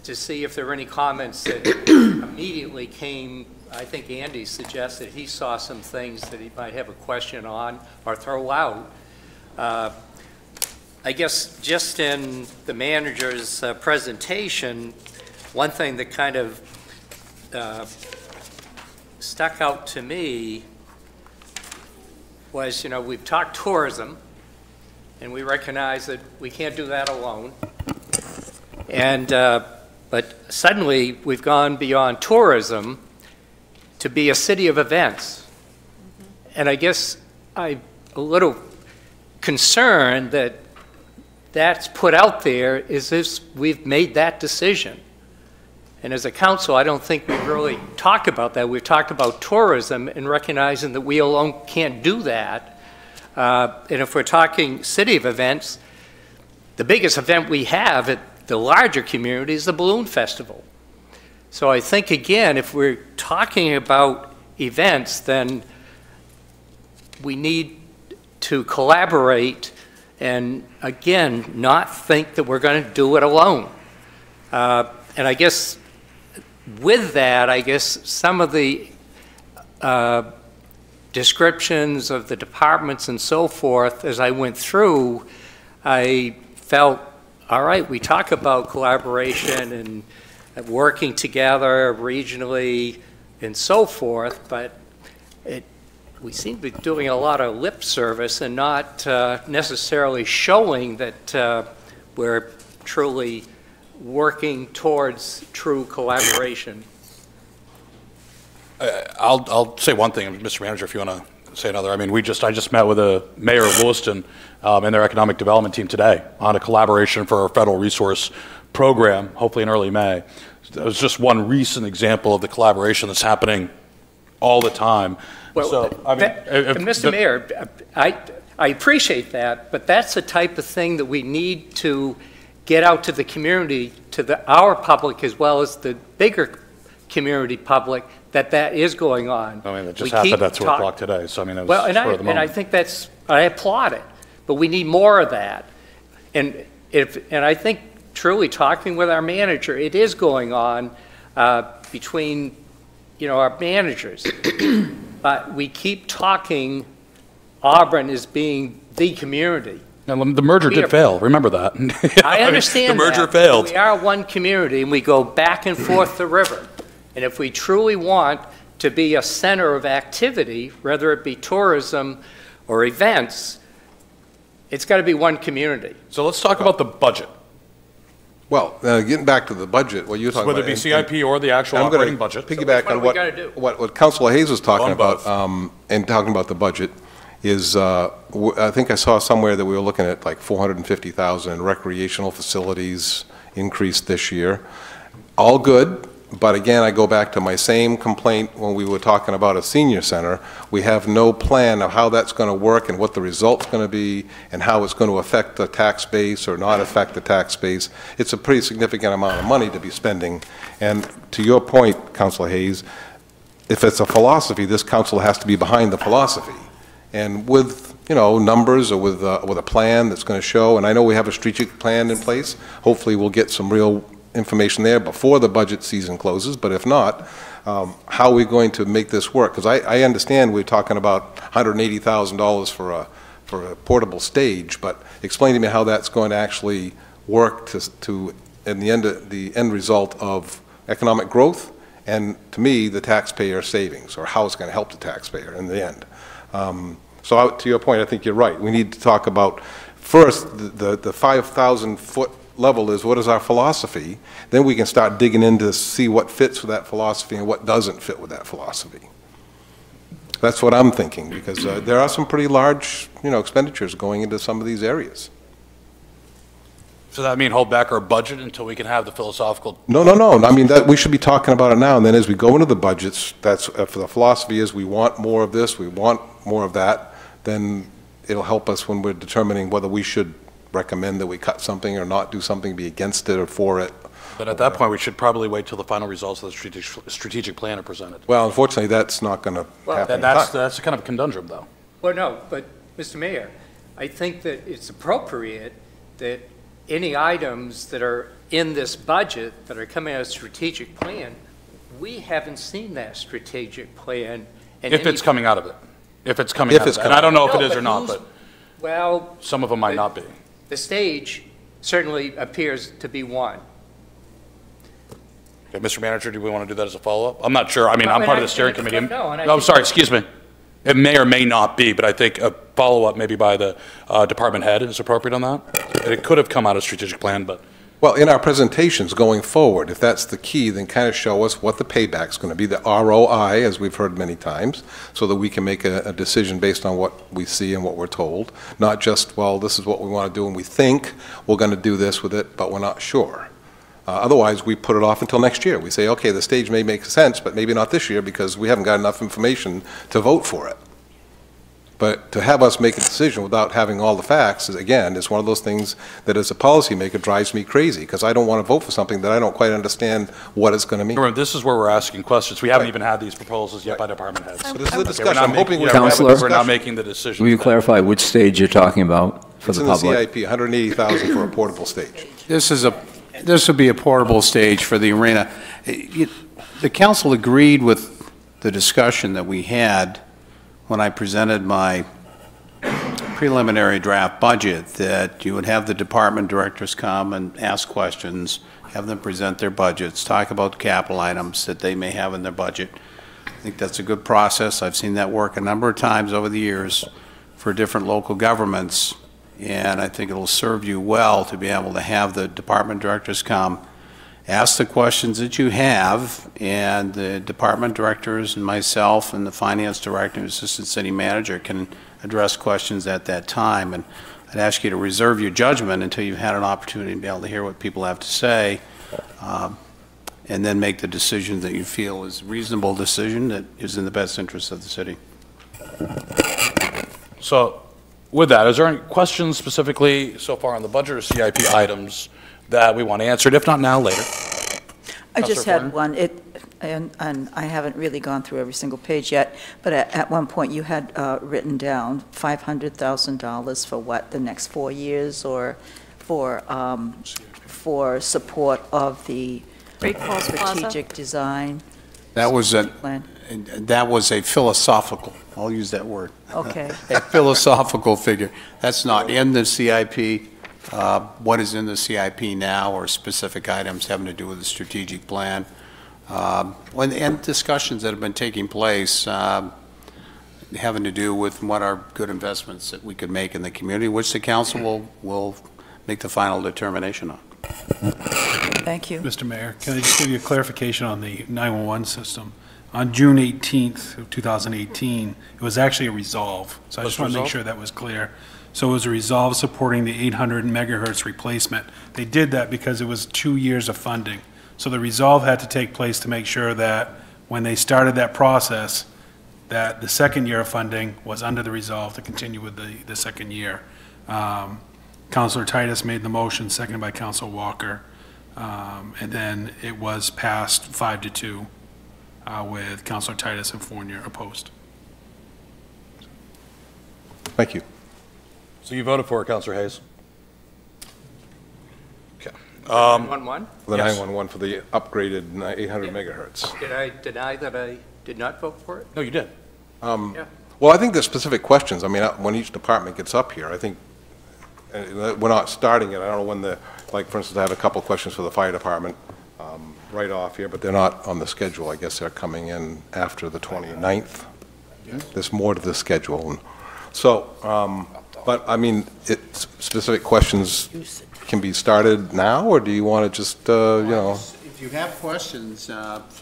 to see if there are any comments that immediately came? I think Andy suggested he saw some things that he might have a question on or throw out. I guess just in the manager's presentation, one thing that kind of stuck out to me was, you know, we've talked tourism, and we recognize that we can't do that alone. And but suddenly we've gone beyond tourism to be a city of events. And I guess I'm a little concerned that that's put out there is if we've made that decision. And as a council, I don't think we've really talked about that. We've talked about tourism and recognizing that we alone can't do that. And if we're talking city of events, the biggest event we have at the larger community is the Balloon Festival. So I think, again, if we're talking about events, then we need to collaborate and, again, not think that we're going to do it alone. And I guess with that, I guess some of the descriptions of the departments and so forth, as I went through, I felt, all right, we talk about collaboration and working together regionally and so forth, but we seem to be doing a lot of lip service and not necessarily showing that we're truly working towards true collaboration. I'll say one thing, Mr. Manager, if you want to say another. I mean, I just met with the mayor of Lewiston and their economic development team today on a collaboration for our federal resource program, hopefully in early May. That was just one recent example of the collaboration that's happening all the time. Well, so, I mean, Mr. Mayor, I appreciate that, but that's the type of thing that we need to get out to the community, to our public as well as the bigger community public, that is going on. I mean, it just happened at 2 o'clock today, so I mean, it was well, and I think I applaud it, but we need more of that. And I think truly talking with our manager, it is going on between, our managers. But we keep talking Auburn as being the community. Now, the merger did fail. Remember that. I understand the merger that, failed. We are one community, and we go back and forth the river. And if we truly want to be a center of activity, whether it be tourism or events, it's got to be one community. So let's talk about the budget. Well, getting back to the budget, what you're talking whether about. Whether it be CIP or the actual operating budget. Piggyback on what Councilor Hayes was talking about and talking about the budget is, I think I saw somewhere that we were looking at like 450,000 in recreational facilities increased this year. All good. But again, I go back to my same complaint when we were talking about a senior center. We have no plan of how that's going to work and what the result's going to be and how it's going to affect the tax base or not affect the tax base. It's a pretty significant amount of money to be spending. And to your point, Councilor Hayes, if it's a philosophy, this council has to be behind the philosophy. And with numbers or with a plan that's going to show, and I know we have a strategic plan in place, hopefully we'll get some real information there before the budget season closes, but if not, how are we going to make this work? Because I understand we're talking about $180,000 for a portable stage, but explain to me how that's going to actually work to in the end result of economic growth and, to me, the taxpayer savings, or how it's going to help the taxpayer in the end. So to your point, I think you're right. We need to talk about first the 5,000-foot level is what is our philosophy. Then we can start digging in to see what fits with that philosophy and what doesn't fit with that philosophy. That's what I'm thinking, because there are some pretty large, expenditures going into some of these areas. So that mean hold back our budget until we can have the philosophical? No. I mean, we should be talking about it now, and then as we go into the budgets, that's if the philosophy is we want more of this, we want more of that, then it'll help us when we're determining whether we should recommend that we cut something or not do something, be against it or for it. But at that point, we should probably wait till the final results of the strategic plan are presented. Well, unfortunately, that's not going to happen. That's kind of a conundrum, though. Well, no, but Mr. Mayor, I think that it's appropriate that any items that are in this budget that are coming out of strategic plan, we haven't seen that strategic plan. If it's coming out of it. If it's coming out of it. And I don't know if it is or not, but well, some of them might not be. The stage certainly appears to be one. Okay, Mr. Manager, do we want to do that as a follow-up? I'm not sure. I mean, I'm part of the steering committee. I'm sorry, excuse me. It may or may not be, but I think a follow-up maybe by the department head is appropriate on that. It could have come out of strategic plan, but Well, in our presentations going forward, if that's the key, then kind of show us what the payback's going to be, the ROI, as we've heard many times, so that we can make a decision based on what we see and what we're told, not just, well, this is what we want to do and we think we're going to do this with it, but we're not sure. Otherwise, we put it off until next year. We say, okay, the stage may make sense, but maybe not this year because we haven't got enough information to vote for it. But to have us make a decision without having all the facts, again, is one of those things that as a policymaker drives me crazy, because I don't want to vote for something that I don't quite understand what it's going to mean. Remember, this is where we're asking questions. We haven't even had these proposals yet by department heads. So this is a discussion. We're not I'm hoping Counselor, we're not making the decision. Will you clarify which stage you're talking about for It's the in the public? CIP, 180,000 for a portable stage. This would be a portable stage for the arena. The council agreed with the discussion that we had when I presented my preliminary draft budget, that you would have the department directors come and ask questions, have them present their budgets, talk about capital items that they may have in their budget. I think that's a good process. I've seen that work a number of times over the years for different local governments, and I think it'll serve you well to be able to have the department directors come, ask the questions that you have, and the department directors and myself and the finance director and assistant city manager can address questions at that time. And I'd ask you to reserve your judgment until you've had an opportunity to be able to hear what people have to say, and then make the decision that you feel is a reasonable decision that is in the best interest of the city. So with that, is there any questions specifically so far on the budget or CIP items that we want answered? If not now, later. I just had one, and I haven't really gone through every single page yet, but at one point you had written down $500,000 for what, the next 4 years, or for support of the Great Falls strategic Plaza? Design. That was plan. that was a philosophical, I'll use that word. Okay. A philosophical figure. That's not in the CIP. What is in the CIP now are specific items having to do with the strategic plan. And discussions that have been taking place having to do with what are good investments that we could make in the community, which the council will make the final determination on. Thank you. Mr. Mayor, can I just give you a clarification on the 911 system? On June 18th of 2018, it was actually a resolve. So I just want to make sure that was clear. So it was a resolve supporting the 800 megahertz replacement. They did that because it was 2 years of funding. So the resolve had to take place to make sure that when they started that process, that the second year of funding was under the resolve to continue with the second year. Councilor Titus made the motion, seconded by Councilor Walker. And then it was passed 5-2 with Councilor Titus and Fournier opposed. Thank you. So you voted for it, Councilor Hayes? Okay. 911? The Yes. 911 for the upgraded 800 megahertz. Did I deny that I did not vote for it? No, you did. Yeah. Well, I think there's specific questions. I mean, when each department gets up here, I think we're not starting it. I don't know when like, for instance, I have a couple of questions for the fire department right off here, but they're not on the schedule. I guess they're coming in after the 29th. There's more to the schedule. So, but I mean, specific questions can be started now, or do you want to just, you know? If you have questions,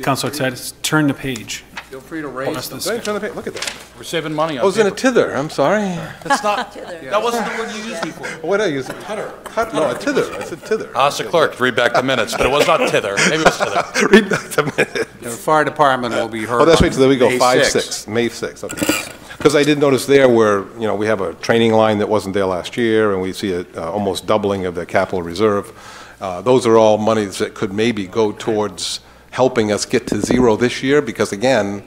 Councilor Titus, turn the page. feel free to raise them. Turn the page. Look at that. We're saving money on I was in a paper. tither. I'm sorry. That's not, that wasn't the word you used before. What did I use? No, a tither. I said tither. Ask the clerk to read back the minutes, but it was not tither. Maybe it was tither. Read back the minute. The fire department will be heard. Oh, that's right. So there we go. May 5/6. May 6th. Okay. Because I did notice there where, you know, we have a training line that wasn't there last year, and we see a almost doubling of the capital reserve. Those are all monies that could maybe go towards helping us get to zero this year, because again,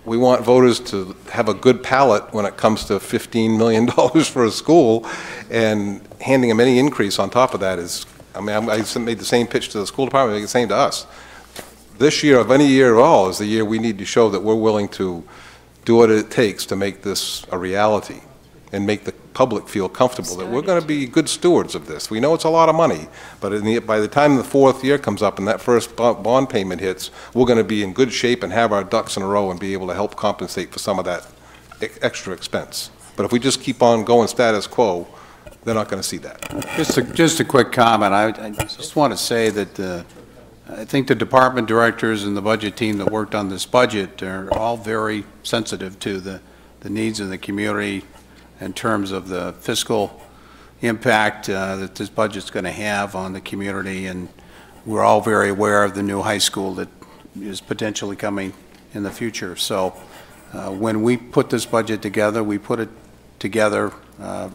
we want voters to have a good palate when it comes to $15 million for a school, and handing them any increase on top of that is, I mean, I made the same pitch to the school department, make the same to us. This year, of any year at all, is the year we need to show that we're willing to do what it takes to make this a reality and make the public feel comfortable that we're going to be good stewards of this. We know it's a lot of money, but by the time the fourth year comes up and that first bond payment hits, we're going to be in good shape and have our ducks in a row and be able to help compensate for some of that extra expense. But if we just keep on going status quo, they're not going to see that. Just a quick comment. I just want to say that I think the department directors and the budget team that worked on this budget are all very sensitive to the needs of the community in terms of the fiscal impact that this budget's going to have on the community, and we're all very aware of the new high school that is potentially coming in the future. So when we put this budget together, we put it together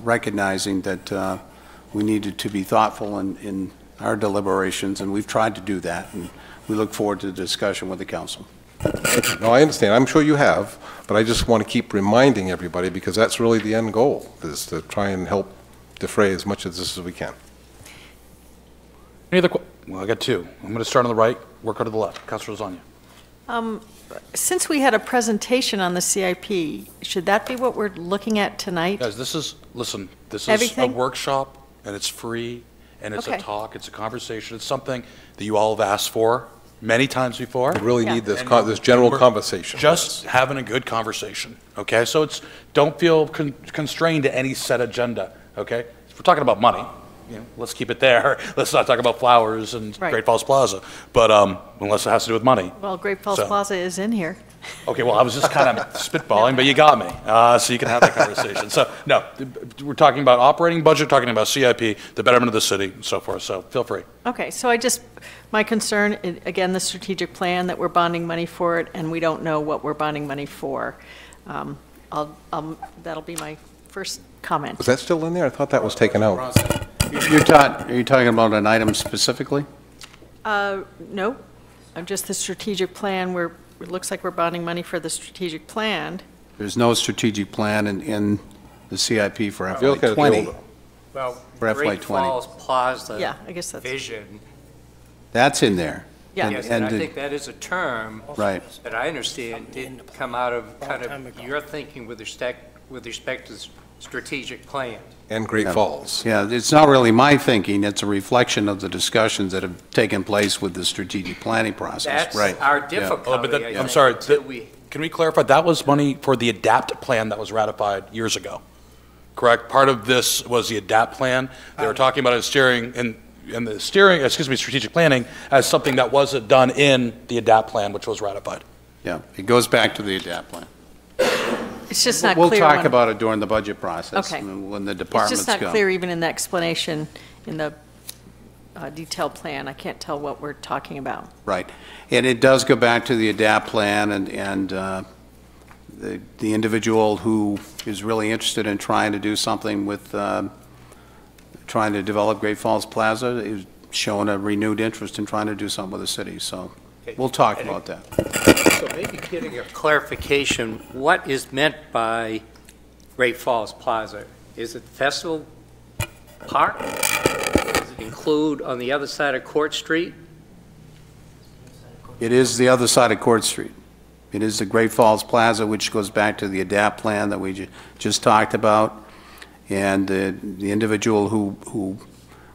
recognizing that we needed to be thoughtful in our deliberations, and we've tried to do that, and we look forward to the discussion with the council. No, I understand. I'm sure you have, but I just want to keep reminding everybody, because that's really the end goal, is to try and help defray as much of this as we can. Any other well, I got two. I'm going to start on the right, work out to the left. Councilor Lasagna. Since we had a presentation on the CIP, should that be what we're looking at tonight? Guys, this is Everything? a workshop, and it's free, and it's Okay. a talk, it's a conversation. It's something that you all have asked for many times before. We really need this this general conversation. Just having a good conversation, okay? So don't feel constrained to any set agenda, okay? If we're talking about money, let's keep it there. Let's not talk about flowers and Right. Great Falls Plaza, but unless it has to do with money. Well, Great Falls So- Plaza is in here. Okay, well, I was just kind of spitballing, but you got me, so you can have that conversation. So, no, we're talking about operating budget, talking about CIP, the betterment of the city, and so forth, so feel free. Okay, so my concern, again, the strategic plan, that we're bonding money for it, and we don't know what we're bonding money for. That'll be my first comment. Was that still in there? I thought that was taken out. Are you talking about an item specifically? No, just the strategic plan, it looks like we're bonding money for the strategic plan. There's no strategic plan in the CIP for If you look at it, FY20. Well, For Great FY20. Falls Plaza. Yeah, I guess that's. Vision. That's in there. Yeah. Yes, and I think that is a term. Right. That I understand didn't come out of kind of your thinking with respect to strategic plan. And Great Falls. Yeah, it's not really my thinking, it's a reflection of the discussions that have taken place with the strategic planning process. That's Right. our Yeah. difficulty. But I I'm think, sorry, until we- can we clarify, that was money for the ADAPT plan that was ratified years ago, correct? Part of this was the ADAPT plan. They were talking about it strategic planning as something that wasn't done in the ADAPT plan, which was ratified. Yeah, it goes back to the ADAPT plan. It's just not clear. We'll talk when- about it during the budget process. Okay. When the It's departments just not go. clear even in the explanation, in the detailed plan. I can't tell what we're talking about. Right. And it does go back to the ADAPT plan, and the individual who is really interested in trying to do something with, trying to develop Great Falls Plaza is showing a renewed interest in trying to do something with the city. So we'll talk about that. So maybe getting a clarification, what is meant by Great Falls Plaza? Is it Festival Park? Does it include on the other side of Court Street? It is the other side of Court Street. It is the Great Falls Plaza, which goes back to the ADAPT plan that we just talked about. And the individual who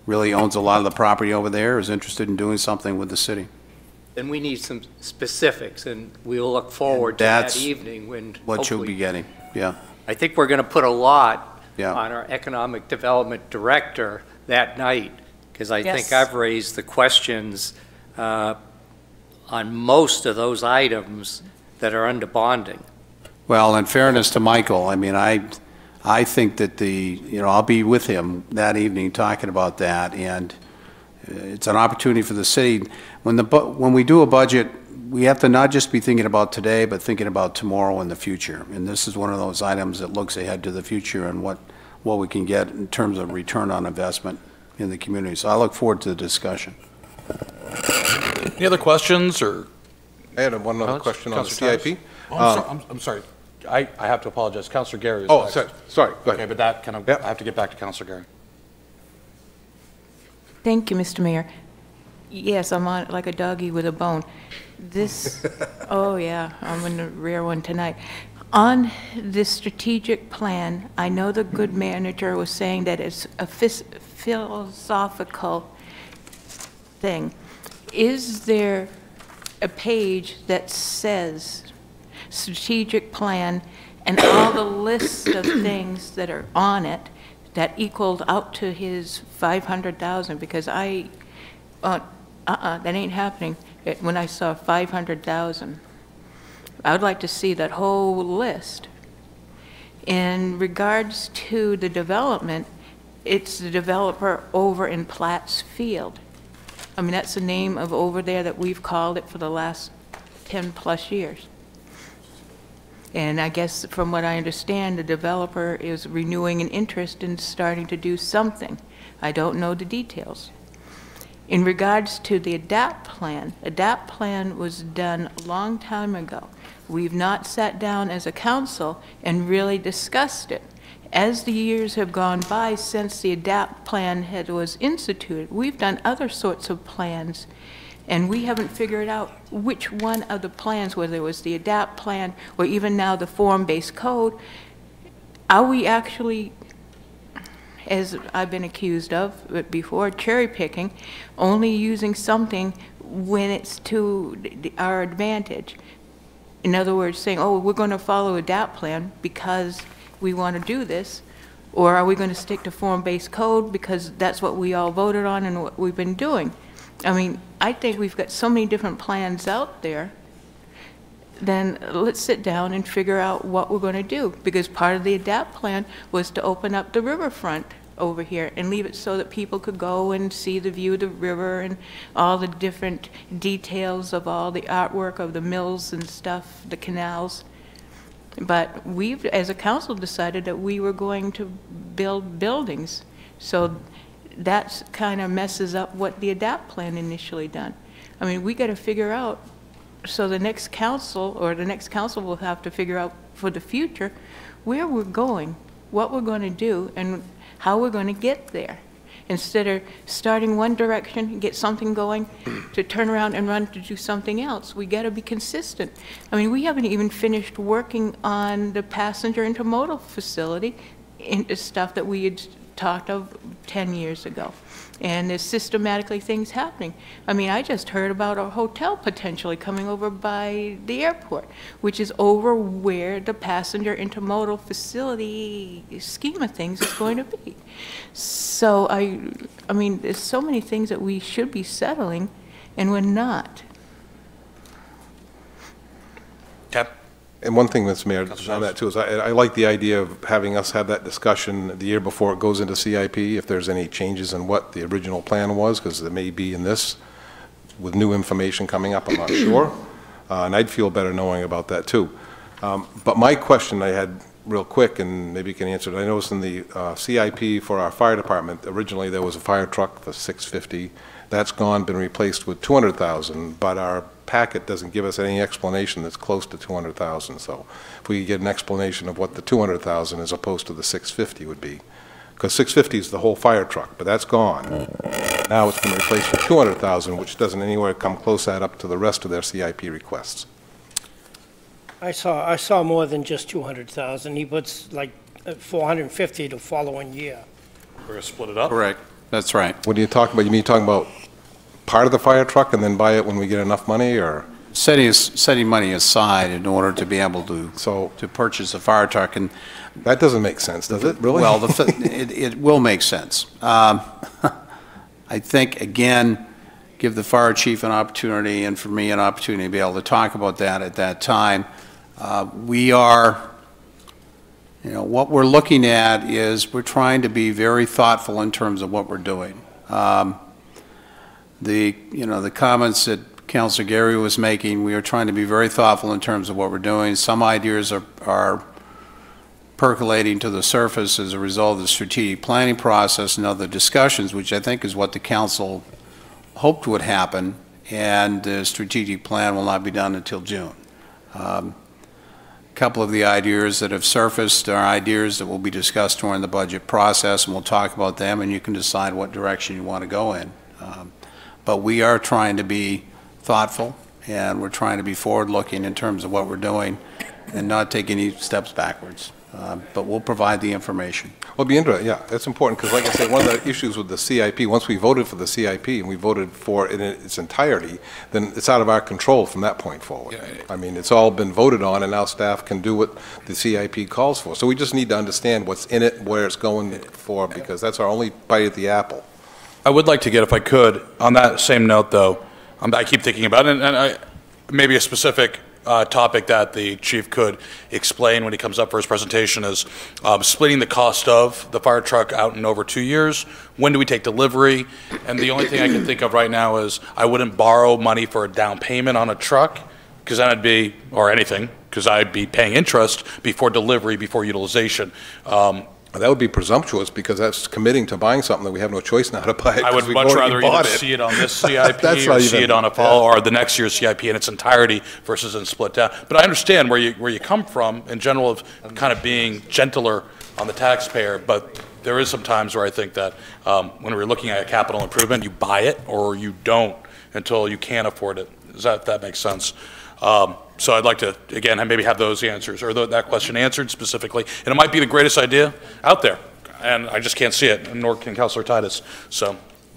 really owns a lot of the property over there is interested in doing something with the city. Then we need some specifics, and we'll look forward to that evening when What you'll hopefully- be getting, yeah. I think we're going to put a lot Yeah. on our economic development director that night, because I think Yes. I've raised the questions on most of those items that are under bonding. Well, in fairness to Michael, I mean, I think that I'll be with him that evening talking about that, and it's an opportunity for the city. When we do a budget, we have to not just be thinking about today, but thinking about tomorrow and the future. And this is one of those items that looks ahead to the future and what we can get in terms of return on investment in the community. So I look forward to the discussion. Any other questions, or? I had one other question on the CIP. I'm sorry. I have to apologize. Councilor Gary is Oh, next. sorry, go ahead. Okay, but that kind of, I have to get back to Councilor Gary. Thank you, Mr. Mayor. Yes, I'm on it like a doggy with a bone. This, oh yeah, I'm in the rare one tonight. On this strategic plan, I know the good manager was saying that it's a philosophical thing. Is there a page that says strategic plan and all the lists of things that are on it that equaled out to his 500,000, because that ain't happening when I saw 500,000. I would like to see that whole list. In regards to the development, it's the developer over in Platt's Field. I mean, that's the name of over there that we've called it for the last 10 plus years. And I guess from what I understand, the developer is renewing an interest in starting to do something. I don't know the details. In regards to the ADAPT plan was done a long time ago. We've not sat down as a council and really discussed it. As the years have gone by since the ADAPT plan was instituted, we've done other sorts of plans, and we haven't figured out which one of the plans, whether it was the ADAPT plan or even now the form-based code, are we actually, as I've been accused of before, cherry picking, only using something when it's to our advantage. In other words, saying, oh, we're going to follow a ADAPT plan because we want to do this, or are we going to stick to form-based code because that's what we all voted on and what we've been doing? I mean, I think we've got so many different plans out there, then let's sit down and figure out what we're going to do, because part of the ADAPT plan was to open up the riverfront over here and leave it so that people could go and see the view of the river and all the different details of all the artwork of the mills and stuff, the canals. But we've, as a council, decided that we were going to build buildings. So that kind of messes up what the ADAPT plan initially done. I mean, we got to figure out, so the next council, or the next council will have to figure out for the future where we're going, what we're going to do, and how we're going to get there. Instead of starting one direction, get something going, to turn around and run to do something else. We got to be consistent. I mean, we haven't even finished working on the passenger intermodal facility, into stuff that we had talked of 10 years ago. And there's systematically things happening. I mean, I just heard about a hotel potentially coming over by the airport, which is over where the passenger intermodal facility scheme of things is going to be. So I mean, there's so many things that we should be settling, and we're not. Cap? And one thing, Mr. Mayor, on that too, is I like the idea of having us have that discussion the year before it goes into CIP, if there's any changes in what the original plan was, because there may be in this, with new information coming up, I'm not sure. And I'd feel better knowing about that too. But my question I had real quick, and maybe you can answer it, I noticed in the CIP for our fire department, originally there was a fire truck for $650. That's gone, been replaced with $200,000, but our packet doesn't give us any explanation that's close to $200,000. So if we could get an explanation of what the $200,000 as opposed to the $650 would be. Because $650 is the whole fire truck, but that's gone. Now it's been replaced with $200,000, which doesn't anywhere come close that up to the rest of their CIP requests. I saw more than just 200,000. He puts like 450 the following year. We're going to split it up? Correct. That's right. What are you talking about? You mean talking about part of the fire truck and then buy it when we get enough money, or? Setting money aside in order to be able to purchase a fire truck. And that doesn't make sense, does it, really? Well, it will make sense. I think, again, give the fire chief an opportunity and for me an opportunity to be able to talk about that at that time. We are, what we're looking at is we're trying to be very thoughtful in terms of what we're doing. The comments that Councilor Gary was making, we are trying to be very thoughtful in terms of what we're doing. Some ideas are percolating to the surface as a result of the strategic planning process and other discussions, which I think is what the council hoped would happen, and the strategic plan will not be done until June. A couple of the ideas that have surfaced are ideas that will be discussed during the budget process, and we'll talk about them, and you can decide what direction you want to go in. But we are trying to be thoughtful, and we're trying to be forward-looking in terms of what we're doing and not take any steps backwards. but we'll provide the information. Well, it'd be interesting, yeah, that's important, because like I said, one of the issues with the CIP, once we voted for the CIP and we voted for it in its entirety, then it's out of our control from that point forward. I mean, it's all been voted on, and now staff can do what the CIP calls for. So we just need to understand what's in it, where it's going for, because that's our only bite at the apple. I would like to get, if I could, on that same note, though, I keep thinking about it, and maybe a specific topic that the chief could explain when he comes up for his presentation is splitting the cost of the fire truck out in over 2 years. When do we take delivery? And the only thing I can think of right now is I wouldn't borrow money for a down payment on a truck, because then I'd be, or anything, because I'd be paying interest before delivery, before utilization. That would be presumptuous, because that's committing to buying something that we have no choice now to buy. I would much rather either see it on this CIP or see it on a fall or the next year's CIP in its entirety versus in split down. But I understand where you come from in general of kind of being gentler on the taxpayer, but there is some times where I think that when we're looking at a capital improvement, you buy it or you don't until you can't afford it. That makes sense? So I'd like to, again, maybe have those answers, or that question answered specifically. And it might be the greatest idea out there, and I just can't see it, and nor can Councilor Titus. So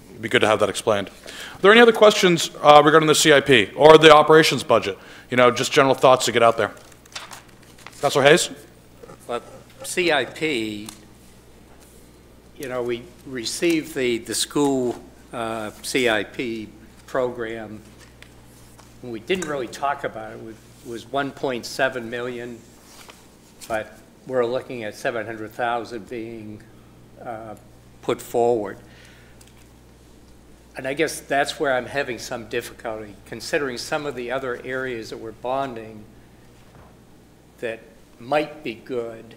it'd be good to have that explained. Are there any other questions regarding the CIP or the operations budget? You know, just general thoughts to get out there. Councilor Hayes? Well, CIP, you know, we received the school CIP program. We didn't really talk about it. It was 1.7 million, but we're looking at 700,000 being put forward. And I guess that's where I'm having some difficulty, considering some of the other areas that we're bonding that might be good.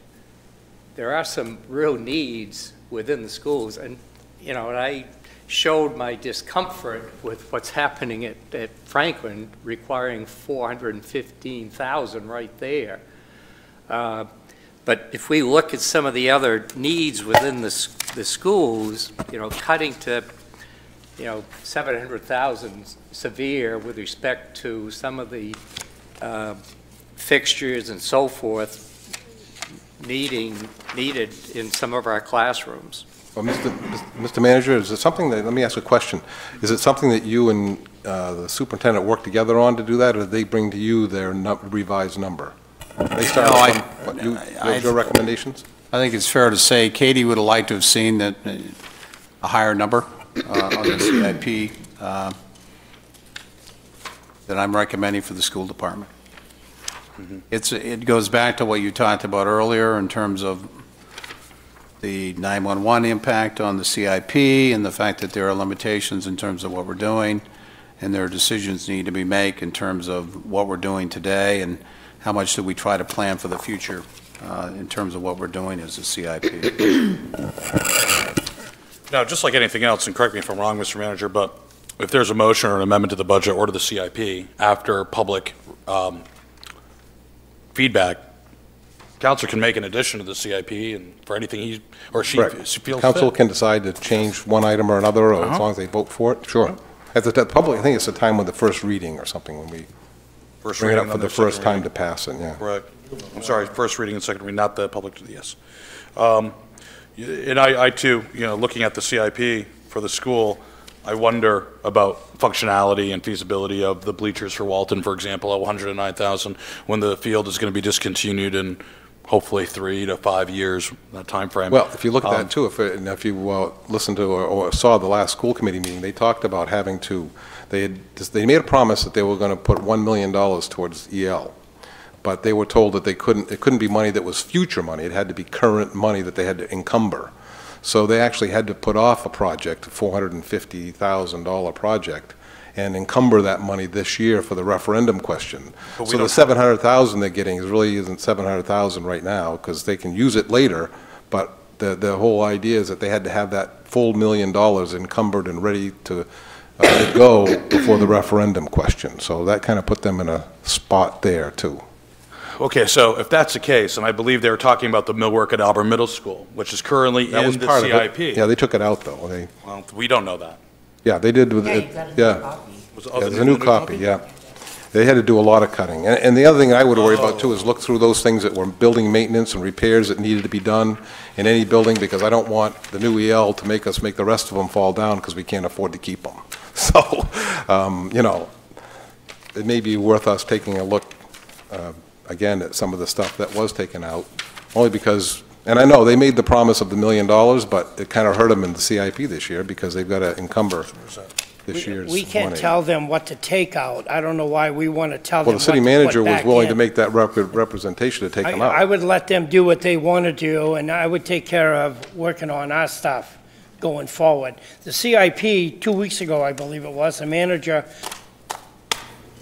There are some real needs within the schools, and you know, and I showed my discomfort with what's happening at Franklin, requiring 415,000 right there. But if we look at some of the other needs within the schools, you know, cutting to, you know, 700,000 severe with respect to some of the fixtures and so forth needed in some of our classrooms. Well, Mr. Manager, is it something that, let me ask a question. Is it something that you and the superintendent work together on to do that, or did they bring to you their revised number? They start your recommendations? I think it's fair to say Katie would have liked to have seen that a higher number on the CIP that I'm recommending for the school department. It goes back to what you talked about earlier in terms of the 911 impact on the CIP and the fact that there are limitations in terms of what we're doing, and there are decisions need to be made in terms of what we're doing today and how much do we try to plan for the future in terms of what we're doing as a CIP. Now, just like anything else, and correct me if I'm wrong, Mr. Manager, but if there's a motion or an amendment to the budget or to the CIP after public feedback, Council can make an addition to the CIP and for anything he or she feels Council fit. can decide to change one item or another, or as long as they vote for it, sure. At the public, I think it's the time with the first reading or something, when we bring it up for the first time to pass it, yeah. Right. I'm sorry, first reading and second reading, not the public, yes. And I too, you know, looking at the CIP for the school, I wonder about functionality and feasibility of the bleachers for Walton, for example, at 109,000, when the field is going to be discontinued in hopefully 3 to 5 years, that time frame. Well, if you look at that too, if you listened to or saw the last school committee meeting, they talked about having to, they made a promise that they were going to put $1 million towards EL, but they were told that it couldn't be money that was future money. It had to be current money that they had to encumber. So they actually had to put off a project, a $450,000 project, and encumber that money this year for the referendum question. So the 700,000 they're getting really isn't 700,000 right now, because they can use it later, but the whole idea is that they had to have that full $1 million encumbered and ready to go before the referendum question. So that kind of put them in a spot there too. Okay, so if that's the case, and I believe they were talking about the millwork at Auburn Middle School, which is currently in the CIP. Yeah, they took it out though. Well, we don't know that. Yeah, they did with it. Yeah, there's a new copy. Yeah, They had to do a lot of cutting. And the other thing I would worry about too is look through those things that were building maintenance and repairs that needed to be done in any building, because I don't want the new EL to make us make the rest of them fall down because we can't afford to keep them. So, you know, it may be worth us taking a look again at some of the stuff that was taken out, only because, and I know they made the promise of the $1 million, but it kind of hurt them in the CIP this year because they've got to encumber this year's money. We can't tell them what to take out. I don't know why we want to tell them Well, what the city to manager put was back willing to in. make that representation to take them out. I would let them do what they want to do, and I would take care of working on our stuff going forward. The CIP, 2 weeks ago, I believe it was, the manager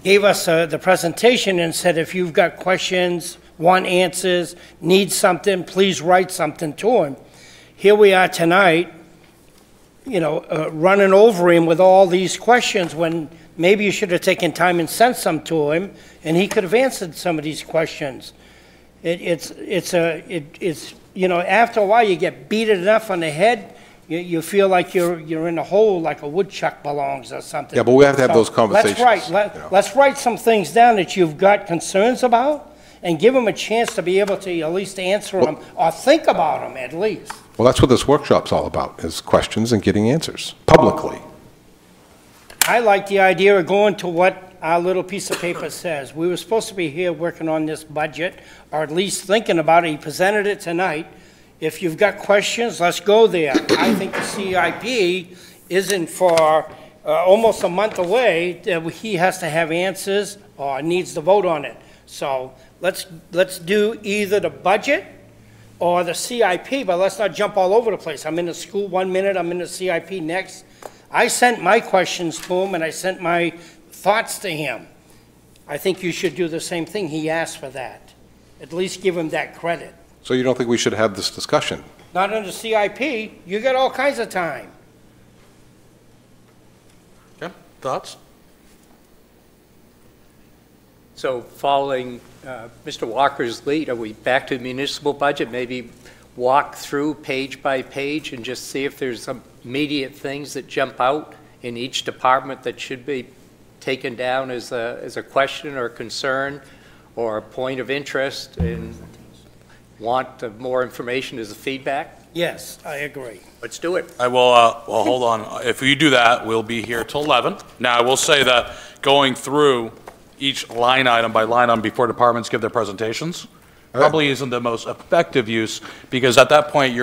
gave us the presentation and said, if you've got questions, want answers, need something, please write something to him. Here we are tonight, you know, running over him with all these questions when maybe you should have taken time and sent some to him, and he could have answered some of these questions. It's you know, after a while you get beat enough on the head, you feel like you're in a hole like a woodchuck belongs or something. Yeah, but we have to have those conversations. Let's write some things down that you've got concerns about, and give them a chance to be able to at least answer them, or think about them at least. Well, that's what this workshop's all about, is questions and getting answers, publicly. I like the idea of going to what our little piece of paper says. We were supposed to be here working on this budget, or at least thinking about it. He presented it tonight. If you've got questions, let's go there. I think the CIP isn't for almost a month away, that he has to have answers or needs to vote on it. So let's do either the budget or the CIP, but let's not jump all over the place. I'm in the school 1 minute, I'm in the CIP next. I sent my questions to him, and I sent my thoughts to him. I think you should do the same thing. He asked for that. At least give him that credit. So you don't think we should have this discussion? Not under CIP. You got all kinds of time. Okay, thoughts? So following Mr. Walker's lead, are we back to the municipal budget? Maybe walk through page by page and just see if there's some immediate things that jump out in each department that should be taken down as a question or a concern or a point of interest, and want more information as a feedback? Yes, I agree. Let's do it. I will, well, hold on. If you do that, we'll be here till 11. Now, I will say that going through each line item by line item before departments give their presentations probably isn't the most effective use, because at that point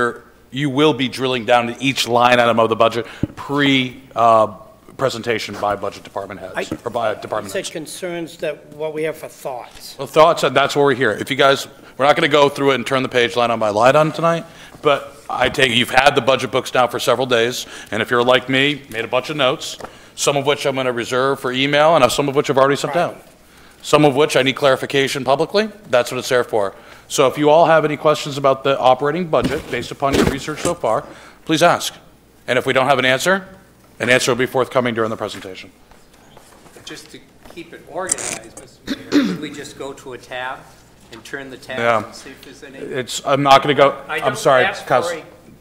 you will be drilling down to each line item of the budget presentation by budget department heads or by department heads. I said concerns that what we have for thoughts. Well, thoughts, and that's what we're here. If you guys, we're not going to go through it and turn the page line item by line item tonight, but I take it you've had the budget books now for several days, and if you're like me, made a bunch of notes, some of which I'm going to reserve for email, and some of which I've already sent out. Some of which I need clarification publicly. That's what it's there for. So if you all have any questions about the operating budget based upon your research so far, please ask. And if we don't have an answer will be forthcoming during the presentation. Just to keep it organized, Mr. Mayor, could we just go to a tab and turn the tab and see if there's any? I'm not going to go, I'm sorry, because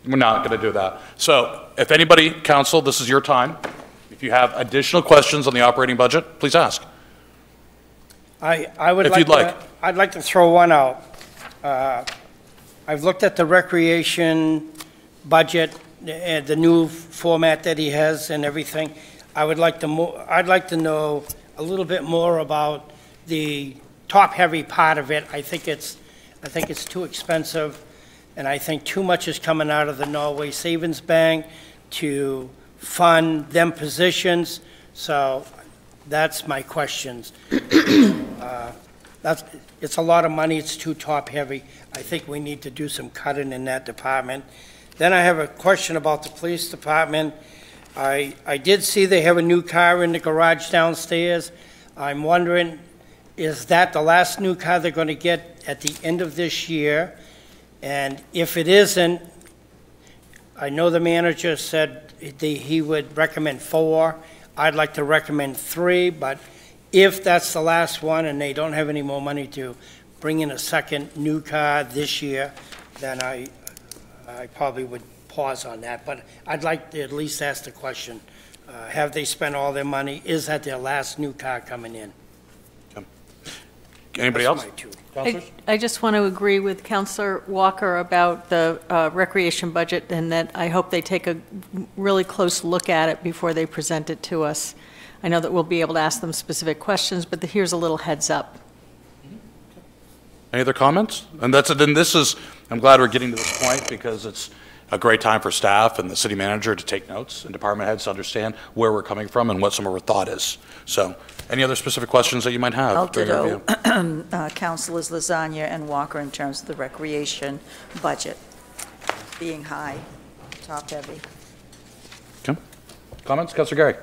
we're not going to do that. So if anybody, council, this is your time. If you have additional questions on the operating budget, please ask. I would if like you'd like. I'd like to throw one out. I've looked at the recreation budget, the new format that he has and everything. I'd like to know a little bit more about the top-heavy part of it. I think it's too expensive, and I think too much is coming out of the Norway Savings Bank to fund them positions. So that's my questions. It's a lot of money. It's too top-heavy. I think we need to do some cutting in that department. Then I have a question about the police department. I did see they have a new car in the garage downstairs. I'm wondering, is that the last new car they're going to get at the end of this year? And if it isn't, I know the manager said he would recommend 4. I'd like to recommend 3, but if that's the last one and they don't have any more money to bring in a second new car this year, then I probably would pause on that. But I'd like to at least ask the question, have they spent all their money? Is that their last new car coming in? Anybody else? I just want to agree with Councilor Walker about the recreation budget, and that I hope they take a really close look at it before they present it to us. I know that we'll be able to ask them specific questions, but here's a little heads up. Any other comments? And I'm glad we're getting to this point, because it's a great time for staff and the city manager to take notes and department heads to understand where we're coming from and what some of our thought is. So, any other specific questions that you might have? I'll ditto Councilors Lasagna and Walker in terms of the recreation budget being high, top heavy. Okay. Comments? Councilor Gary.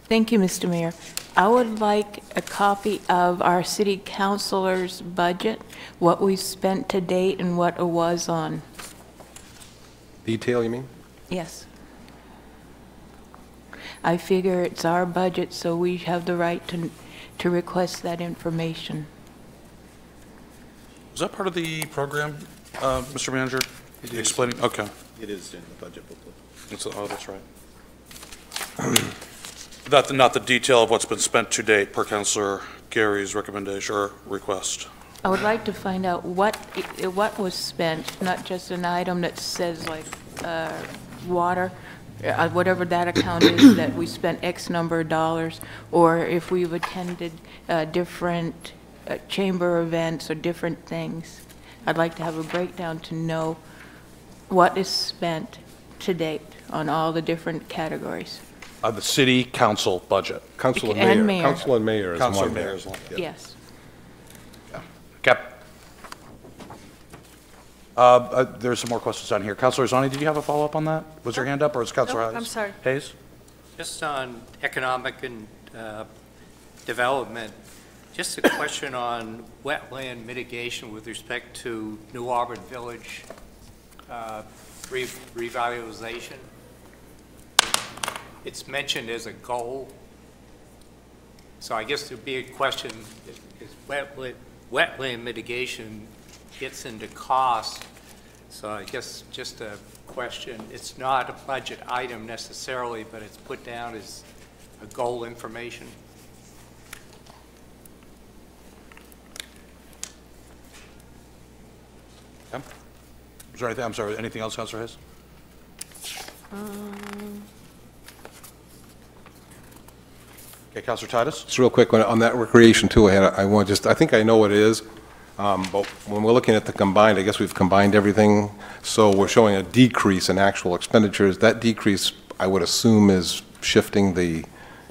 Thank you, Mr. Mayor. I would like a copy of our city councilor's budget, what we spent to date and what it was on. Detail, you mean? Yes. I figure it's our budget, so we have the right to request that information. Is that part of the program, Mr. Manager? Explaining? Okay. It is in the budget booklet. Oh, that's right. Not the detail of what's been spent to date per Councilor Gary's recommendation or request. I would like to find out what was spent, not just an item that says like water, whatever that account is, that we spent X number of dollars, or if we've attended different chamber events or different things. I'd like to have a breakdown to know what is spent to date on all the different categories. The city council budget. Council and mayor. Council and mayor is Council one and mayor there. is one. Yeah. Yes. Okay. There's some more questions on here. Councilor Zani, did you have a follow-up on that? Was your hand up, or is Councilor Hayes? I'm sorry. Hayes? Just on economic and development, just a question on wetland mitigation with respect to New Auburn Village revitalization. It's mentioned as a goal. So I guess there'd be a question, is wetland mitigation gets into cost. So I guess just a question, it's not a budget item necessarily, but it's put down as a goal information. Okay. Is there anything, I'm sorry, anything else, Councilor Hayes? Okay, Councilor Titus? Just real quick, on that recreation too, I think I know what it is, but when we're looking at the combined, I guess we've combined everything, so we're showing a decrease in actual expenditures. That decrease, I would assume, is shifting the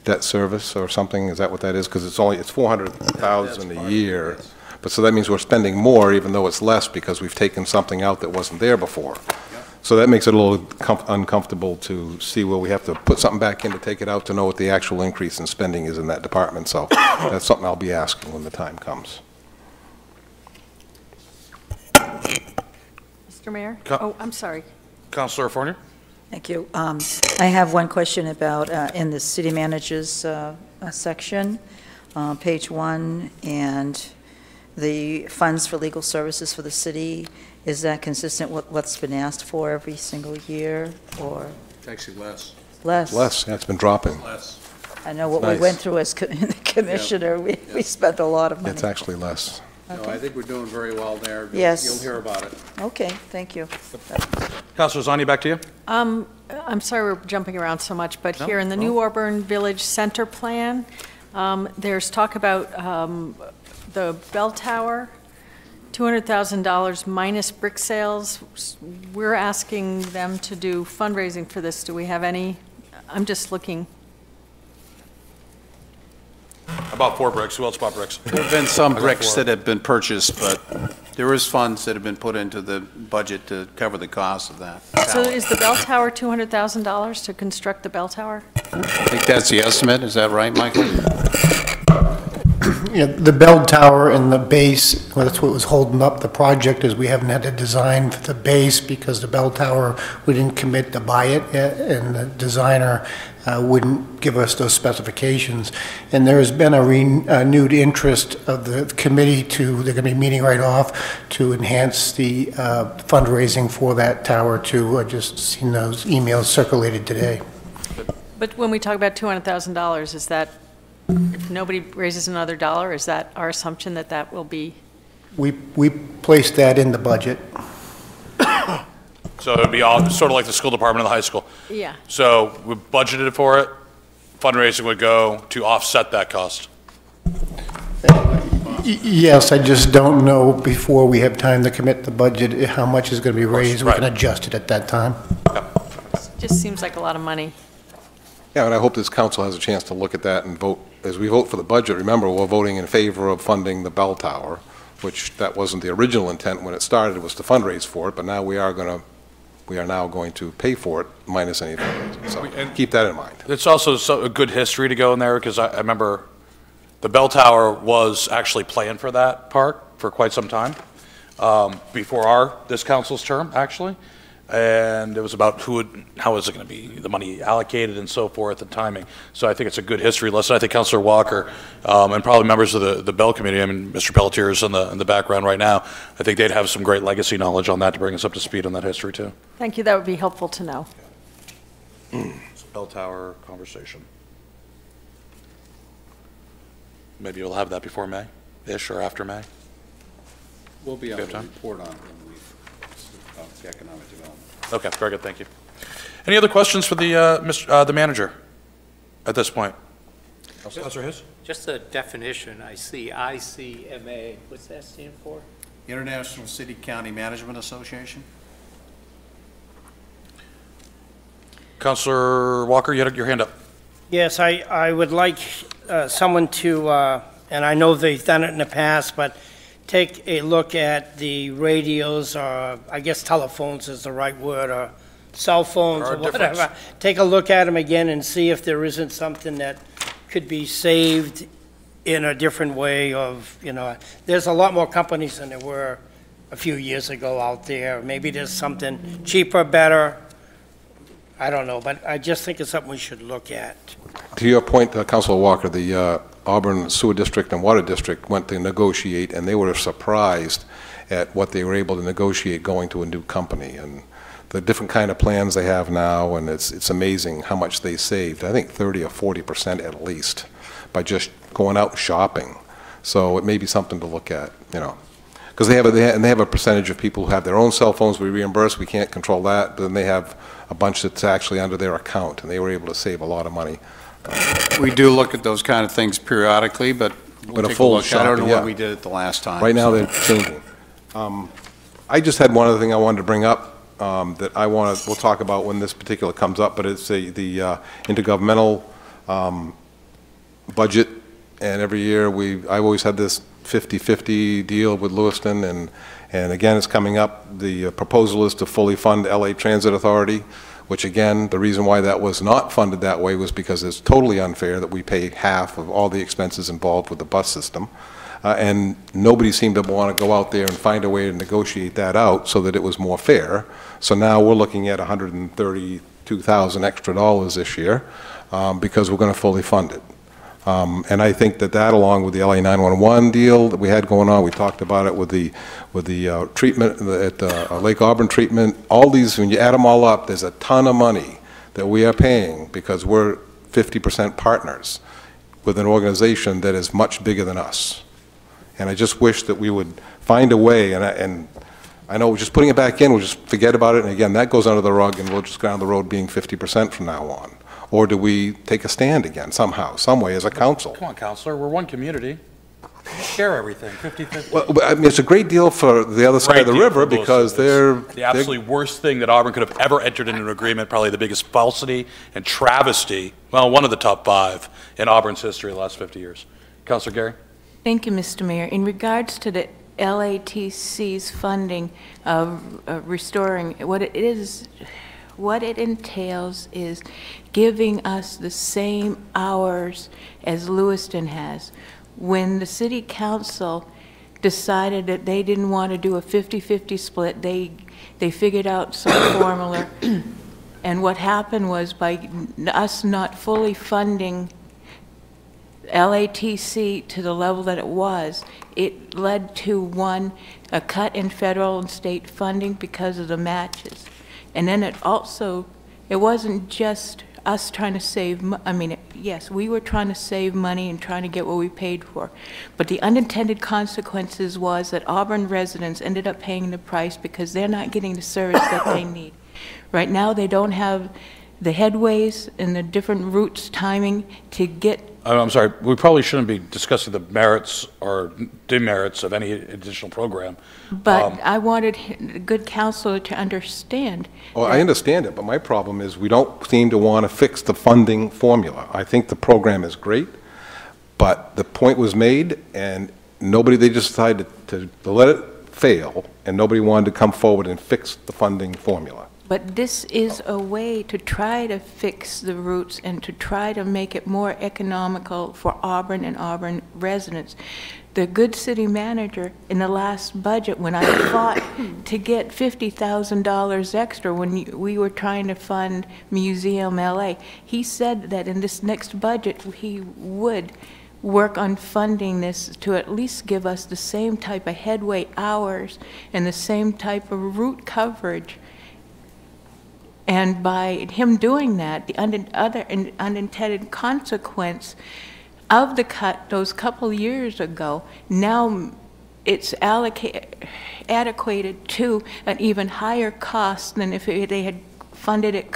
debt service or something. Is that what that is? Because it's 400,000 a year, but so that means we're spending more, even though it's less, because we've taken something out that wasn't there before. So that makes it a little uncomfortable to see where we have to put something back in to take it out to know what the actual increase in spending is in that department. So that's something I'll be asking when the time comes. Mr. Mayor? I'm sorry. Councilor Fournier? Thank you. I have one question about in the city manager's section, page 1, and the funds for legal services for the city. Is that consistent with what's been asked for every single year, or? It's actually less. Less? Less, yeah, it's been dropping. Less. I know what Nice. we went through as commissioner, we spent a lot of money. It's actually less. No, I think we're doing very well there. Yes. You'll hear about it. Okay, thank you. Councilor Zani, back to you. I'm sorry we're jumping around so much, but No, here in the New Auburn Village Center Plan, there's talk about the bell tower, $200,000 minus brick sales. We're asking them to do fundraising for this. Do we have any? I'm just looking. About 4 bricks. Who else bought bricks? There have been some I got bricks 4. that have been purchased, but there is funds that have been put into the budget to cover the cost of that. So is the bell tower $200,000 to construct the bell tower? I think that's the estimate. Is that right, Michael? Yeah, the bell tower and the base, well, that's what was holding up the project, is we haven't had a design for the base because the bell tower, we didn't commit to buy it yet, and the designer wouldn't give us those specifications. And there has been a renewed interest of the committee they're going to be meeting right off to enhance the fundraising for that tower too. I just seen those emails circulated today. But when we talk about $200,000, is that If nobody raises another dollar, is that our assumption that that will be? We placed that in the budget. So it would be all, sort of like the school department of the high school. Yeah. So we budgeted for it, fundraising would go to offset that cost. Yes, I just don't know before we have time to commit the budget, how much is going to be raised. We can adjust it at that time. Just seems like a lot of money. Yeah, and I hope this council has a chance to look at that and vote. As we vote for the budget, remember, we're voting in favor of funding the bell tower, which that wasn't the original intent when it started, was to fundraise for it, but now we are now going to pay for it minus any fundraising. So keep that in mind. It's also a good history to go in there, because I remember the bell tower was actually planned for that park for quite some time, before this council's term, actually. And it was about how is it going to be, the money allocated and so forth, and timing. So I think it's a good history lesson. I think Councilor Walker, and probably members of the Bell Committee, I mean, Mr. Pelletier is in the background right now, I think they'd have some great legacy knowledge on that to bring us up to speed on that history too. Thank you, that would be helpful to know. Bell tower conversation. Maybe you'll have that before May-ish or after May? We'll be able to report on it when we about the economic development. Okay, very good, thank you. Any other questions for the manager at this point? Councilor Hiss? Just a definition, I see ICMA, what's that stand for? International City County Management Association. Councilor Walker, you had your hand up. Yes, I would like someone to, and I know they've done it in the past, but take a look at the radios, or I guess telephones is the right word, or cell phones or whatever. Take a look at them again and see if there isn't something that could be saved in a different way of, there's a lot more companies than there were a few years ago out there. Maybe there's something cheaper, better. I don't know, but I just think it's something we should look at. To your point, Councilor Walker, the Auburn Sewer District and Water District went to negotiate, and they were surprised at what they were able to negotiate going to a new company, and the different kind of plans they have now, and it's amazing how much they saved. I think 30 or 40% at least by just going out shopping. So it may be something to look at, because they have a percentage of people who have their own cell phones we reimburse. We can't control that, but then they have a bunch that's actually under their account, and they were able to save a lot of money. We do look at those kind of things periodically, but we'll take a look. I don't know what we did it the last time. Right now they're changing. I just had one other thing I wanted to bring up that we'll talk about when this particular comes up, but it's the intergovernmental budget, and every year I've always had this 50-50 deal with Lewiston, and again it's coming up. The proposal is to fully fund LA Transit Authority, which again, the reason why that was not funded that way was because it's totally unfair that we pay half of all the expenses involved with the bus system. And nobody seemed to want to go out there and find a way to negotiate that out so that it was more fair. So now we're looking at $132,000 extra this year because we're going to fully fund it. And I think that along with the LA 911 deal that we had going on, we talked about it with the treatment at the Lake Auburn treatment, all these, when you add them all up, there's a ton of money that we are paying because we're 50% partners with an organization that is much bigger than us. And I just wish that we would find a way, and I know just putting it back in, we'll just forget about it, and again, that goes under the rug, and we'll just go down the road being 50% from now on. Or do we take a stand again somehow, some way as a council? Come on, Councilor, we're one community. Share everything, 50-50. Well, I mean, it's a great deal for the other side of the river because they're... The absolutely worst thing that Auburn could have ever entered into an agreement, probably the biggest falsity and travesty, well, one of the top 5 in Auburn's history in the last 50 years. Councilor Gary? Thank you, Mr. Mayor. In regards to the LATC's funding of restoring, what it entails is giving us the same hours as Lewiston has. When the city council decided that they didn't want to do a 50-50 split, they figured out some formula, and what happened was by us not fully funding LATC to the level that it was, it led to a cut in federal and state funding because of the matches. And then it wasn't just us trying to save, yes, we were trying to save money and trying to get what we paid for. But the unintended consequences was that Auburn residents ended up paying the price because they're not getting the service that they need. Right now, they don't have the headways and the different routes timing to get. I'm sorry, we probably shouldn't be discussing the merits or demerits of any additional program. But I wanted the good counselor to understand. Well, I understand it, but my problem is we don't seem to want to fix the funding formula. I think the program is great, but the point was made, and they just decided to let it fail, and nobody wanted to come forward and fix the funding formula. But this is a way to try to fix the routes and to try to make it more economical for Auburn and Auburn residents. The good city manager in the last budget, when I fought to get $50,000 extra when we were trying to fund Museum LA, he said that in this next budget he would work on funding this to at least give us the same type of headway hours and the same type of route coverage. And by him doing that, the other unintended consequence of the cut those couple years ago, now it's adequated to an even higher cost than if they had funded it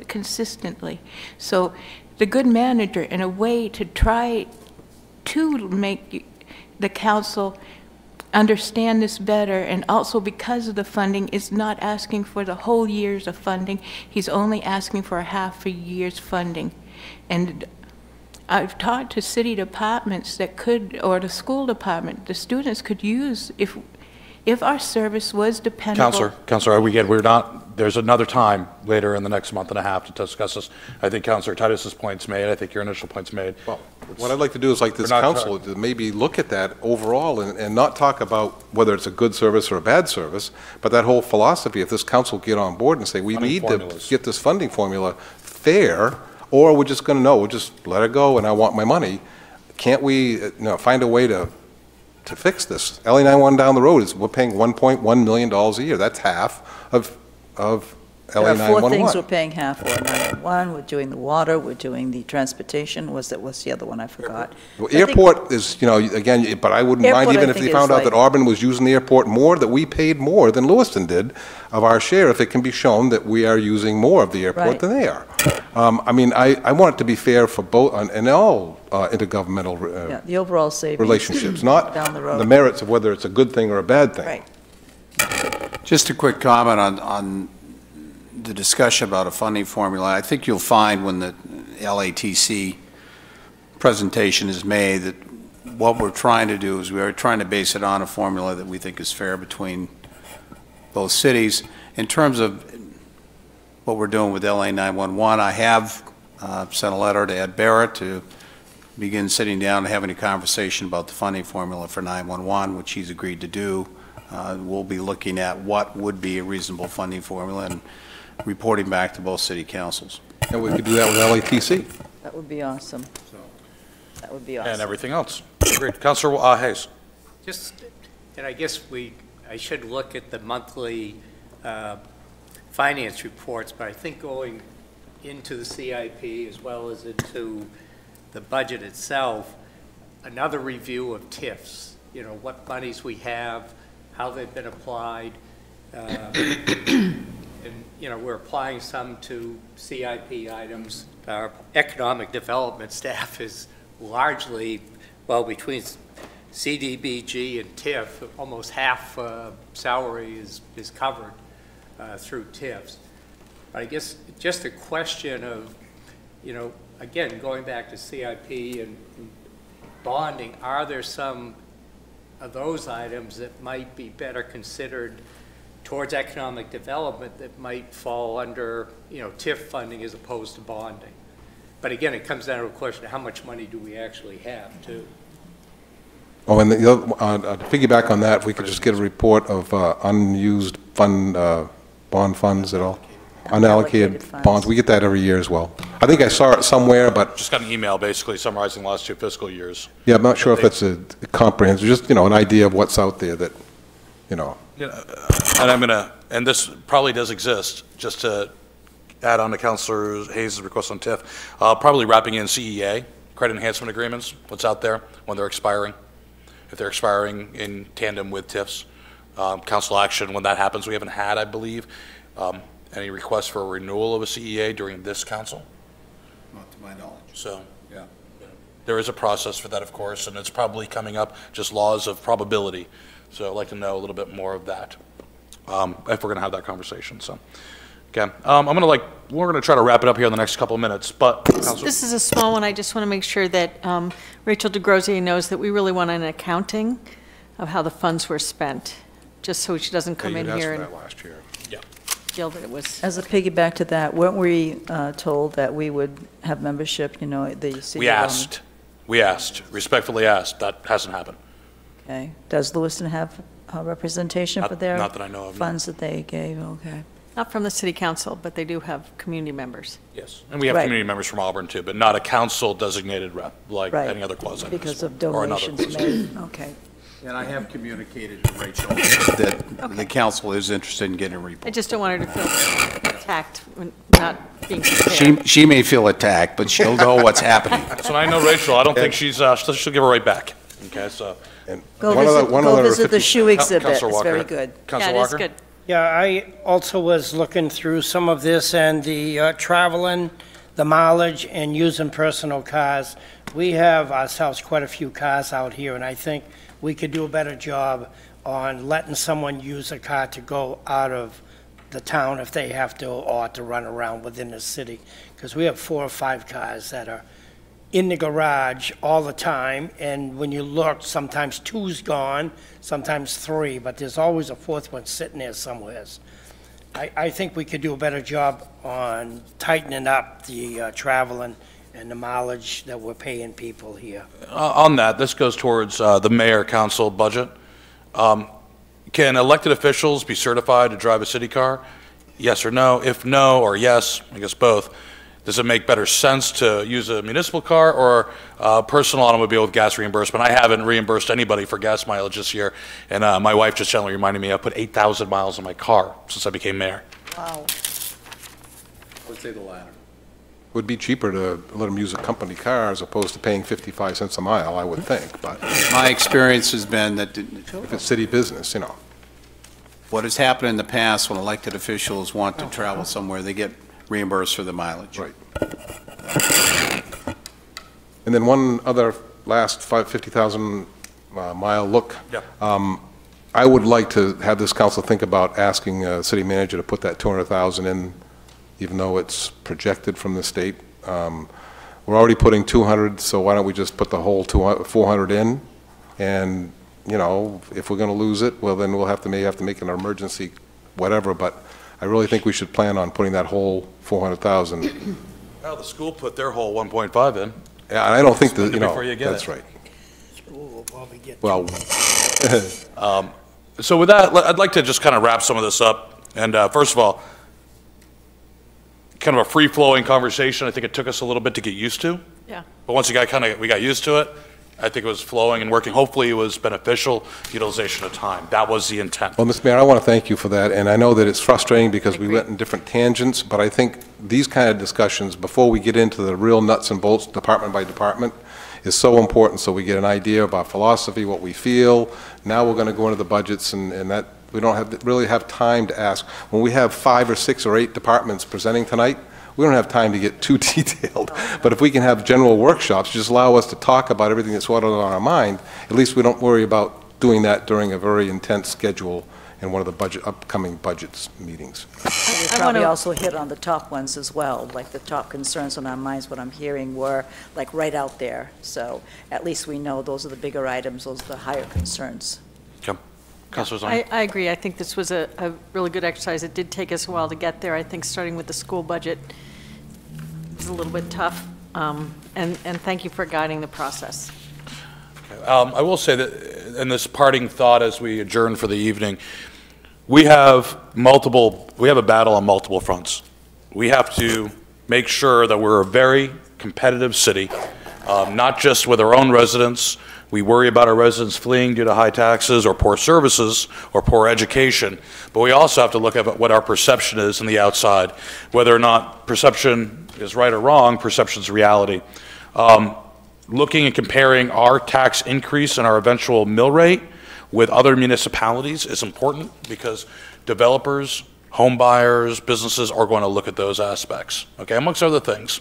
consistently. So the good manager, in a way to try to make the council understand this better, and also because of the funding, is not asking for the whole years of funding. He's only asking for a half a year's funding. And I've talked to city departments that could, or the school department, the students could use, if our service was dependable. Councilor, we're not, there's another time later in the next month and a half to discuss this. I think Councilor Titus's point's made. I think your initial point's made. Well, what I'd like to do is, like this council, to maybe look at that overall and not talk about whether it's a good service or a bad service, but that whole philosophy, if this council get on board and say we need to get this funding formula fair, or we're just going to, no, we'll just let it go and I want my money. Can't we find a way to fix this? LA 911 down the road, we're paying $1.1 million a year. That's half of LA 911. There are 4 things we're paying half for. 911, we're doing the water, we're doing the transportation. What's the other one? I forgot. Well, airport is, again, but I wouldn't mind even if they found out that Auburn was using the airport more, that we paid more than Lewiston did of our share, if it can be shown that we are using more of the airport than they are. I want it to be fair for both, and all intergovernmental the overall savings relationships, not down the road. The merits of whether it's a good thing or a bad thing. Right. Just a quick comment on the discussion about a funding formula. I think you'll find when the LATC presentation is made that what we're trying to do is we are trying to base it on a formula that we think is fair between both cities. In terms of what we're doing with LA 911, I have sent a letter to Ed Barrett to begin sitting down and having a conversation about the funding formula for 911, which he's agreed to do. We'll be looking at what would be a reasonable funding formula and reporting back to both city councils. And we could do that with LATC. That would be awesome. That would be awesome. And everything else. Great. Councilor Hayes. And I guess I should look at the monthly finance reports, but I think going into the CIP as well as into the budget itself, another review of TIFs, what monies we have, how they've been applied, and we're applying some to CIP items. Our economic development staff is largely, between CDBG and TIF, almost half salary is covered through TIFs. But I guess just a question of, again, going back to CIP and bonding, are there some of those items that might be better considered towards economic development that might fall under, TIF funding as opposed to bonding? But again, it comes down to a question of how much money do we actually have, too? Oh, and to piggyback on that, if we could just get a report of unused bond funds at all. Unallocated bonds. We get that every year as well. I think I saw it somewhere, but just got an email basically summarizing the last 2 fiscal years. Yeah, I'm not sure if that's a comprehensive, just an idea of what's out there that, And and this probably does exist, just to add on to Councilor Hayes' request on TIF, probably wrapping in CEA, credit enhancement agreements, what's out there when they're expiring. If they're expiring in tandem with TIFs. Council action, when that happens, we haven't had, I believe, any requests for a renewal of a CEA during this council. Not to my knowledge. So, yeah. There is a process for that, of course, and it's probably coming up, just laws of probability. So I'd like to know a little bit more of that, if we're going to have that conversation. So, okay, we're going to try to wrap it up here in the next couple of minutes, but. This is a small one. I just want to make sure that Rachel DeGrozier knows that we really want an accounting of how the funds were spent, just so she doesn't come in here and last year. Yeah. feel that it was. As a piggyback to that, weren't we told that we would have membership, the city? We asked, respectfully asked. That hasn't happened. Okay. Does Lewiston have representation for their not that I know of, no. funds that they gave? Okay. Not from the city council, but they do have community members. Yes, and we have community members from Auburn too, but not a council designated rep like any other quasi. Because of donations made. Okay. And I have communicated to Rachel that the council is interested in getting a report. I just don't want her to feel attacked when not being prepared. She may feel attacked, but she'll know what's happening. So I know Rachel. I don't think she'll give her right back. Okay, so. And go visit the shoe exhibit. It's very good. Councilor Yeah, it is Walker? good. Yeah, I also was looking through some of this and the traveling, the mileage, and using personal cars. We have ourselves quite a few cars out here, and I think we could do a better job on letting someone use a car to go out of the town if they have to, or to run around within the city. Because we have 4 or 5 cars that are in the garage all the time, and when you look, sometimes 2's gone, sometimes 3, but there's always a 4th one sitting there somewhere. I think we could do a better job on tightening up the traveling and the mileage that we're paying people here. On that, this goes towards the mayor council budget. Can elected officials be certified to drive a city car? Yes or no? If no or yes, I guess both. Does it make better sense to use a municipal car or a personal automobile with gas reimbursement? I haven't reimbursed anybody for gas mileage this year, and my wife just gently reminded me I put 8,000 miles on my car since I became mayor. Wow. I would say the latter. Would be cheaper to let them use a company car as opposed to paying 55 cents a mile, I would think, but. My experience has been that if it's city business, what has happened in the past when elected officials want to travel somewhere, they get reimbursed for the mileage. Right. And then one other last 50,000 mile look. Yeah. I would like to have this council think about asking city manager to put that 200,000 in, even though it's projected from the state. We're already putting 200, so why don't we just put the whole 400 in? And, if we're going to lose it, well, then may have to make an emergency whatever, but I really think we should plan on putting that whole 400,000. Well, the school put their whole 1.5 in. Yeah, and I don't think that, before you get that's it. right. School will probably get. Well, so with that, I'd like to just kind of wrap some of this up. And first of all, kind of a free-flowing conversation. I think it took us a little bit to get used to. Yeah. But once we got used to it, I think it was flowing and working. Hopefully it was beneficial utilization of time. That was the intent. well, Mr. Mayor, I want to thank you for that, and I know that it's frustrating because we went in different tangents, but I think these kind of discussions, before we get into the real nuts and bolts, department by department, is so important so we get an idea of our philosophy, what we feel. Now we're going to go into the budgets, and that we don't really have time to ask. When we have 5 or 6 or 8 departments presenting tonight, we don't have time to get too detailed. But if we can have general workshops, just allow us to talk about everything that's on our mind, at least we don't worry about doing that during a very intense schedule in one of the upcoming budgets meetings. We probably also hit on the top ones as well, like the top concerns on our minds, what I'm hearing were like right out there. So at least we know those are the bigger items, those are the higher concerns. I agree. I think this was a really good exercise. It did take us a while to get there. I think starting with the school budget was a little bit tough. And thank you for guiding the process. I will say that in this parting thought as we adjourn for the evening, we have a battle on multiple fronts. We have to make sure that we're a very competitive city, not just with our own residents, We worry about our residents fleeing due to high taxes or poor services or poor education, but we also have to look at what our perception is in the outside. Whether or not perception is right or wrong, perception is reality. Looking and comparing our tax increase and our eventual mill rate with other municipalities is important because developers, home buyers, businesses are going to look at those aspects, okay, amongst other things.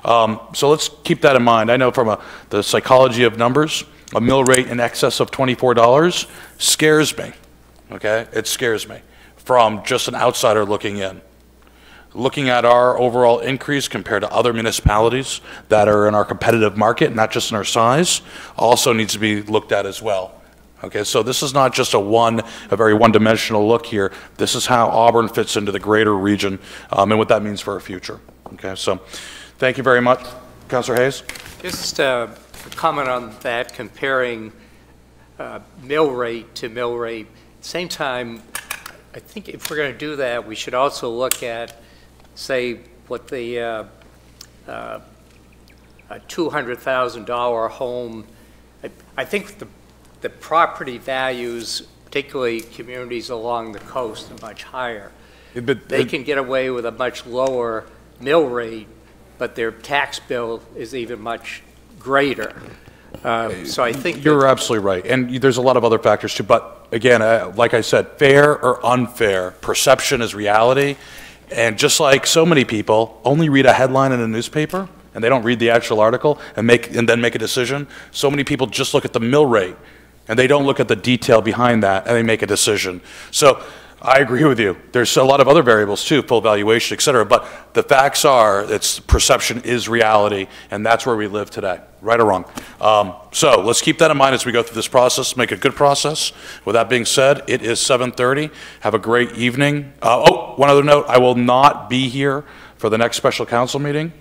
So let's keep that in mind. I know from the psychology of numbers, a mill rate in excess of $24 scares me, okay? It scares me from just an outsider looking in. Looking at our overall increase compared to other municipalities that are in our competitive market, not just in our size, also needs to be looked at as well. Okay, so this is not just a very one-dimensional look here. This is how Auburn fits into the greater region and what that means for our future. Okay, so thank you very much. Councilor Hayes? Just a comment on that, comparing mill rate to mill rate. Same time, I think if we're going to do that, we should also look at, say, what the $200,000 home, I think the property values, particularly communities along the coast, are much higher. They can get away with a much lower mill rate, but their tax bill is even much greater. So I think you're absolutely right, and there's a lot of other factors too. But again, like I said, fair or unfair, perception is reality. And just like so many people only read a headline in a newspaper and they don't read the actual article and then make a decision, so many people just look at the mill rate and they don't look at the detail behind that and they make a decision. So I agree with you. There's a lot of other variables too, full valuation, et cetera, but the facts are perception is reality, and that's where we live today, right or wrong. So let's keep that in mind as we go through this process, make a good process. With that being said, it is 7:30. Have a great evening. One other note, I will not be here for the next special council meeting.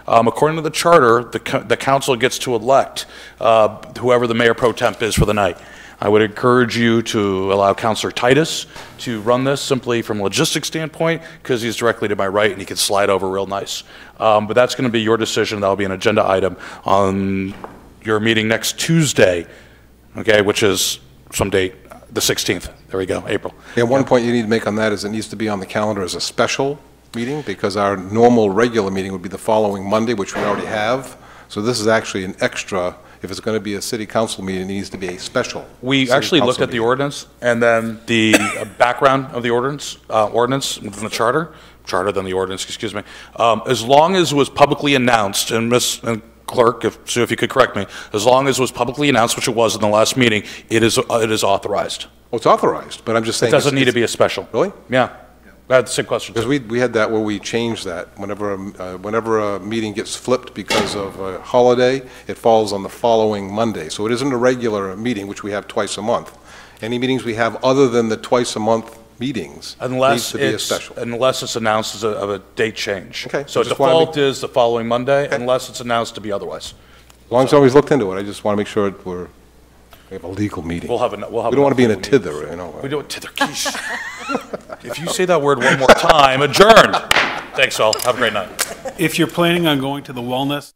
According to the charter, the council gets to elect whoever the mayor pro temp is for the night. I would encourage you to allow Councilor Titus to run this simply from a logistics standpoint because he's directly to my right and he can slide over real nice. But that's going to be your decision. That will be an agenda item on your meeting next Tuesday, okay, which is some date, the 16th. There we go, April. Yeah, one point you need to make on that is it needs to be on the calendar as a special meeting because our normal regular meeting would be the following Monday, which we already have. So this is actually an extra. If it's going to be a city council meeting, it needs to be a special. We actually looked at the ordinance and then the background of the ordinance within the charter than the ordinance, excuse me. As long as it was publicly announced, and Ms. Clerk, if you could correct me, as long as it was publicly announced, which it was in the last meeting, it is authorized. Well, it's authorized, but I'm just saying. It doesn't need to be a special. Really? Yeah. I had the same question. Because we had that where we changed that. Whenever a meeting gets flipped because of a holiday, it falls on the following Monday. So it isn't a regular meeting, which we have twice a month. Any meetings we have other than the twice a month meetings needs to be a special. Unless it's announced as a date change. Okay. So default is the following Monday, unless it's announced to be otherwise. As long as somebody's looked into it, I just want to make sure we have a legal meeting. We don't want to be in a tither, you know. We do a tither. If you say that word one more time, adjourned. Thanks all. Have a great night. If you're planning on going to the wellness